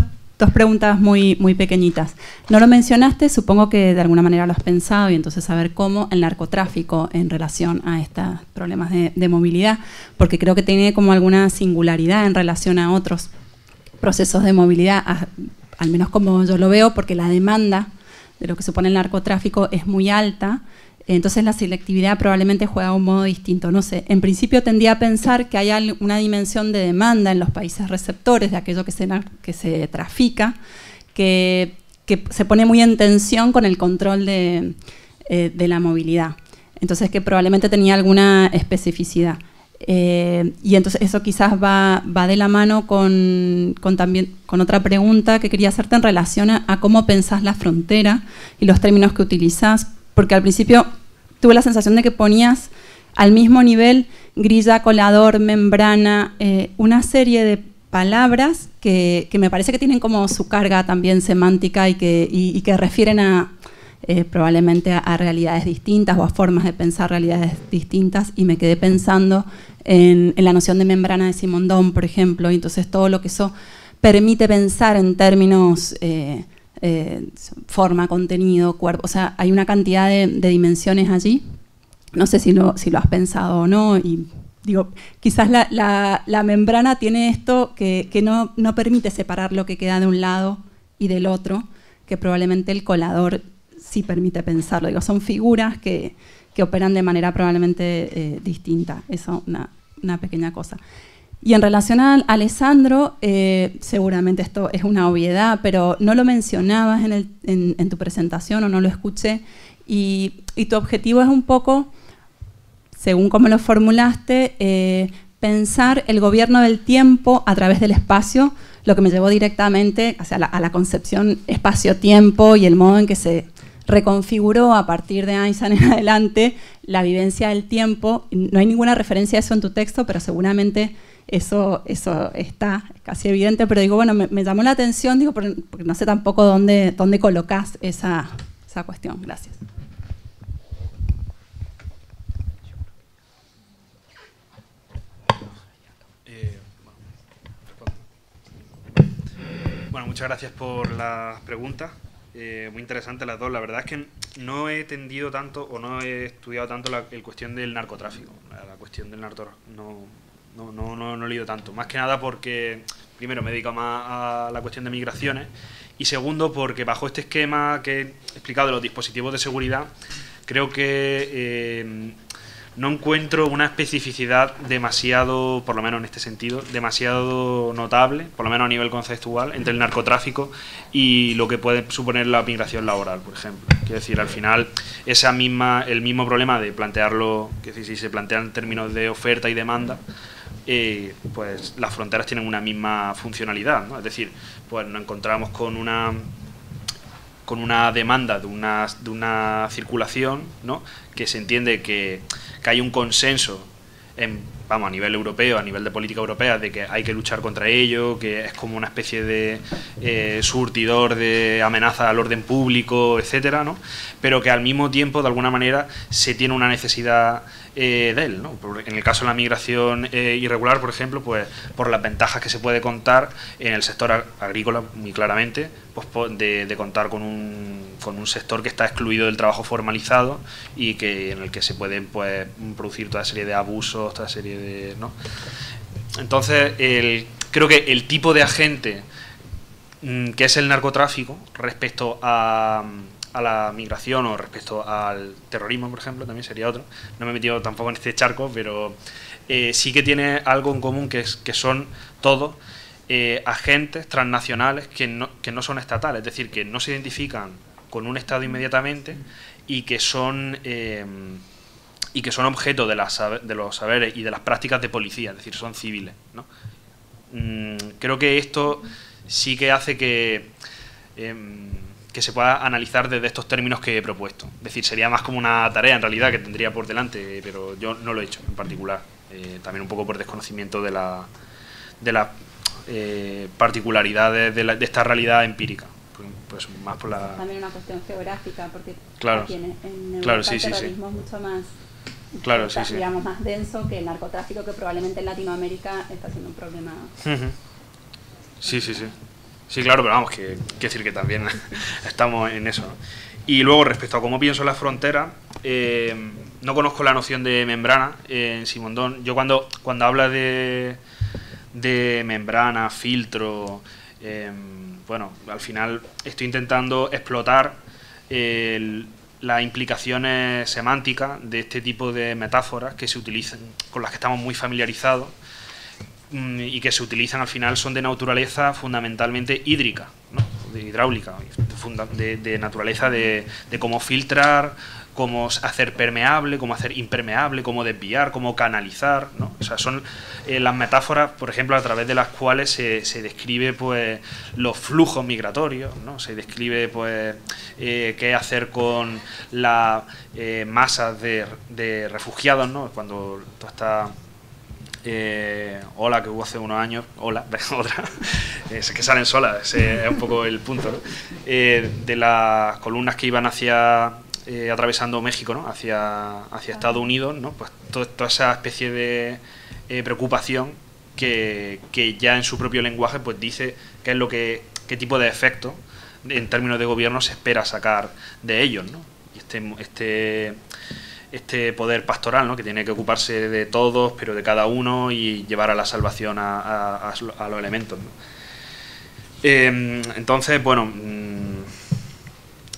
preguntas muy pequeñitas. No lo mencionaste, supongo que de alguna manera lo has pensado, y entonces saber cómo el narcotráfico en relación a estos problemas de movilidad, porque creo que tiene como alguna singularidad en relación a otros procesos de movilidad, al menos como yo lo veo, porque la demanda de lo que supone el narcotráfico es muy alta. Entonces la selectividad probablemente juega de un modo distinto. No sé, en principio tendría a pensar que hay una dimensión de demanda en los países receptores de aquello que se trafica, que se pone muy en tensión con el control de la movilidad. Entonces que probablemente tenía alguna especificidad. Y entonces eso quizás va de la mano con otra pregunta que quería hacerte en relación a cómo pensás la frontera y los términos que utilizás, porque al principio tuve la sensación de que ponías al mismo nivel grilla, colador, membrana, una serie de palabras que me parece que tienen como su carga también semántica y que refieren a probablemente a realidades distintas o a formas de pensar realidades distintas, y me quedé pensando en la noción de membrana de Simondon, por ejemplo, y entonces todo lo que eso permite pensar en términos forma, contenido, cuerpo, o sea, hay una cantidad de dimensiones allí. No sé si lo has pensado o no, y digo, quizás la membrana tiene esto que no permite separar lo que queda de un lado y del otro, que probablemente el colador sí permite pensarlo. Digo, son figuras que operan de manera probablemente distinta. Eso, una pequeña cosa. Y en relación a Alessandro, seguramente esto es una obviedad, pero no lo mencionabas en tu presentación o no lo escuché, y tu objetivo es un poco, según cómo lo formulaste, pensar el gobierno del tiempo a través del espacio, lo que me llevó directamente a la concepción espacio-tiempo y el modo en que se reconfiguró a partir de Einstein en adelante la vivencia del tiempo. No hay ninguna referencia a eso en tu texto, pero seguramente eso está casi evidente, pero digo, bueno, me llamó la atención, digo, porque no sé tampoco dónde colocás esa cuestión. Gracias. Bueno, muchas gracias por las preguntas. Muy interesantes las dos. La verdad es que no he tendido tanto o no he estudiado tanto la cuestión del narcotráfico. La cuestión del narcotráfico no he leído tanto. Más que nada porque, primero, me dedico más a la cuestión de migraciones, y segundo, porque bajo este esquema que he explicado de los dispositivos de seguridad, creo que no encuentro una especificidad demasiado, por lo menos en este sentido, demasiado notable, por lo menos a nivel conceptual, entre el narcotráfico y lo que puede suponer la migración laboral, por ejemplo. Quiero decir, al final, el mismo problema de plantearlo, que si se plantea en términos de oferta y demanda, pues las fronteras tienen una misma funcionalidad, ¿no? Es decir, pues nos encontramos con una demanda de una circulación, ¿no? Que se entiende que hay un consenso a nivel europeo, a nivel de política europea, de que hay que luchar contra ello, que es como una especie de surtidor de amenaza al orden público, etcétera, ¿no? Pero que al mismo tiempo, de alguna manera, se tiene una necesidad de él, ¿no? En el caso de la migración irregular, por ejemplo, pues por las ventajas que se puede contar en el sector agrícola, muy claramente, pues de contar con un sector que está excluido del trabajo formalizado y en el que se pueden, pues, producir toda serie de abusos, toda serie de, ¿no? Entonces, creo que el tipo de agente qué es el narcotráfico respecto a la migración o respecto al terrorismo, por ejemplo, también sería otro. No me he metido tampoco en este charco, pero sí que tiene algo en común, que son todos agentes transnacionales que no son estatales, es decir, que no se identifican con un Estado inmediatamente y que son objeto de los saberes y de las prácticas de policía, es decir, son civiles, ¿no? Creo que esto sí que hace que se pueda analizar desde estos términos que he propuesto. Es decir, sería más como una tarea en realidad que tendría por delante, pero yo no lo he hecho en particular. También un poco por desconocimiento de las particularidades de esta realidad empírica. Pues más por la... También una cuestión geográfica, porque claro, aquí en Europa claro, el terrorismo es mucho más, claro, digamos, más denso que el narcotráfico, que probablemente en Latinoamérica está siendo un problema. Sí. Sí, claro, pero vamos, que decir que también estamos en eso, ¿no? Y luego, respecto a cómo pienso las fronteras, no conozco la noción de membrana en Simondon. Yo cuando habla de membrana, filtro, bueno, al final estoy intentando explotar las implicaciones semánticas de este tipo de metáforas que se utilizan, con las que estamos muy familiarizados, y que se utilizan al final son de naturaleza fundamentalmente hídrica, ¿no? De hidráulica, de naturaleza de cómo filtrar, cómo hacer permeable, cómo hacer impermeable, cómo desviar, cómo canalizar, ¿no? O sea, son las metáforas, por ejemplo, a través de las cuales se describe pues los flujos migratorios, ¿no? Se describe pues qué hacer con las masas de refugiados, ¿no? Cuando toda esta ola que hubo hace unos años, otra, es que salen solas, ese es un poco el punto, ¿no? De las columnas que iban atravesando México, ¿no? hacia Estados Unidos, ¿no? Pues toda esa especie de preocupación que ya en su propio lenguaje pues dice qué tipo de efecto en términos de gobierno se espera sacar de ellos, ¿no? Y este poder pastoral, ¿no? Que tiene que ocuparse de todos, pero de cada uno, y llevar a la salvación a los elementos, ¿no? Entonces, bueno,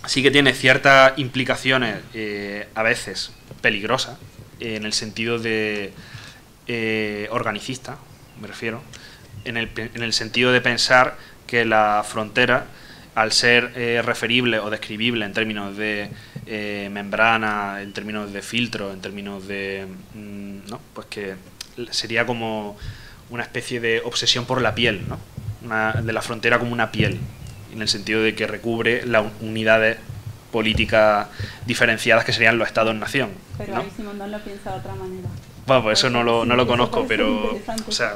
sí que tiene ciertas implicaciones a veces peligrosas, en el sentido de organicista, me refiero, en el sentido de pensar que la frontera, al ser referible o describible en términos de membrana, en términos de filtro, en términos de... ¿no? Pues que sería como una especie de obsesión por la piel, ¿no? De la frontera como una piel, en el sentido de que recubre las unidades políticas diferenciadas que serían los estados-nación, pero ¿no? ahí Simondon lo piensa de otra manera. Bueno, pues eso no lo conozco, pero... O sea,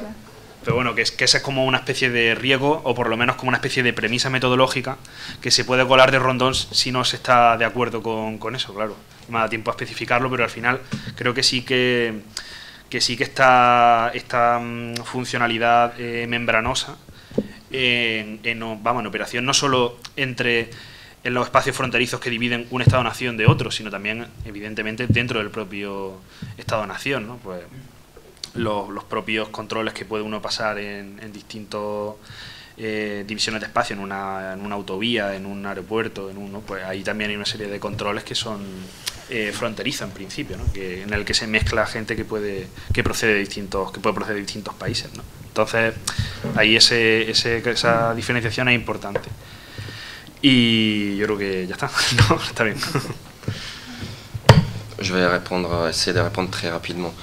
pero bueno, que esa es como una especie de riesgo, o por lo menos como una especie de premisa metodológica que se puede colar de Rondón si no se está de acuerdo con eso, claro. No me da tiempo a especificarlo, pero al final creo que sí que esta funcionalidad membranosa en operación, no solo en los espacios fronterizos que dividen un Estado-nación de otro, sino también, evidentemente, dentro del propio Estado-nación, ¿no? Pues los propios controles que puede uno pasar en distintos divisiones de espacio, en una autovía, en un aeropuerto, pues ahí también hay una serie de controles que son fronterizos en principio, ¿no? En el que se mezcla gente que puede proceder de distintos países, ¿no? Entonces ahí esa diferenciación es importante. Y yo creo que ya está. No, está bien. Je vais essayer de répondre très rapidement.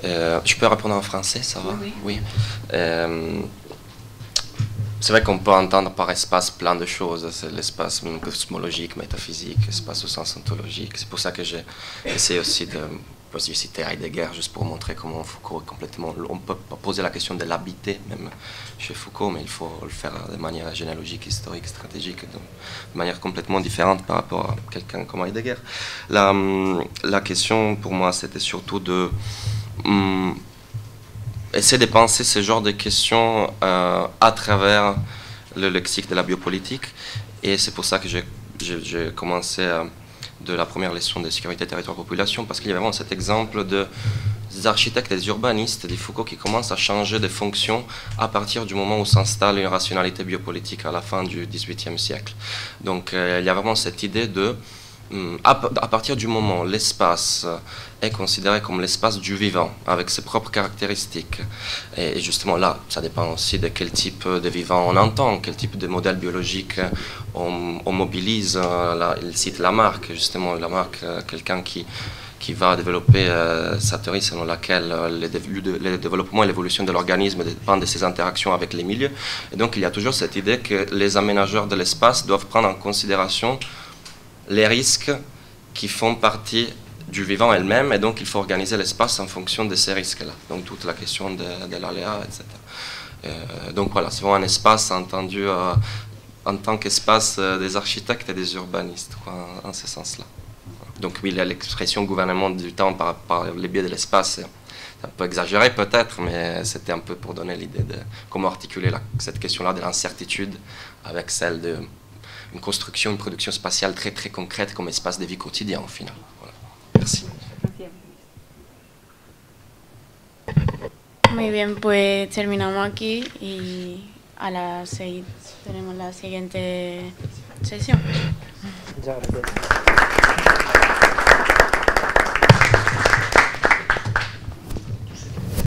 Je peux répondre en français, ça va? Oui. C'est vrai qu'on peut entendre par espace plein de choses. C'est l'espace cosmologique, métaphysique, l'espace au sens ontologique. C'est pour ça que j'ai essayé aussi de citer Heidegger, juste pour montrer comment Foucault est complètement... On peut poser la question de l'habiter, même chez Foucault, mais il faut le faire de manière généalogique, historique, stratégique, de manière complètement différente par rapport à quelqu'un comme Heidegger. La question, pour moi, c'était surtout de... essayer de penser ce genre de questions à travers le lexique de la biopolitique, et c'est pour ça que j'ai commencé de la première leçon de sécurité, territoire, population, parce qu'il y a vraiment cet exemple de des architectes et des urbanistes, dit Foucault, qui commencent à changer de fonction à partir du moment où s'installe une rationalité biopolitique à la fin du XVIIIe siècle. Donc il y a vraiment cette idée de, à partir du moment où l'espace est considéré comme l'espace du vivant, avec ses propres caractéristiques, et justement là, ça dépend aussi de quel type de vivant on entend, quel type de modèle biologique on mobilise. Là, il cite Lamarck, justement, Lamarck, quelqu'un qui va développer sa théorie selon laquelle le développement et l'évolution de l'organisme dépendent de ses interactions avec les milieux. Et donc il y a toujours cette idée que les aménageurs de l'espace doivent prendre en considération les risques qui font partie du vivant elle-même, et donc il faut organiser l'espace en fonction de ces risques-là. Donc toute la question de l'aléa, etc. Donc voilà, c'est vraiment un espace entendu en tant qu'espace des architectes et des urbanistes, quoi, en ce sens-là. Donc oui, l'expression gouvernement du temps par les biais de l'espace, c'est un peu exagéré peut-être, mais c'était un peu pour donner l'idée de comment articuler cette question-là de l'incertitude avec celle d'une construction, une production spatiale très très concrète comme espace de vie quotidien au final. Voilà. Merci. Muy bien, pues terminamos aquí y a las 6 tenemos la siguiente sesión. Muchas gracias.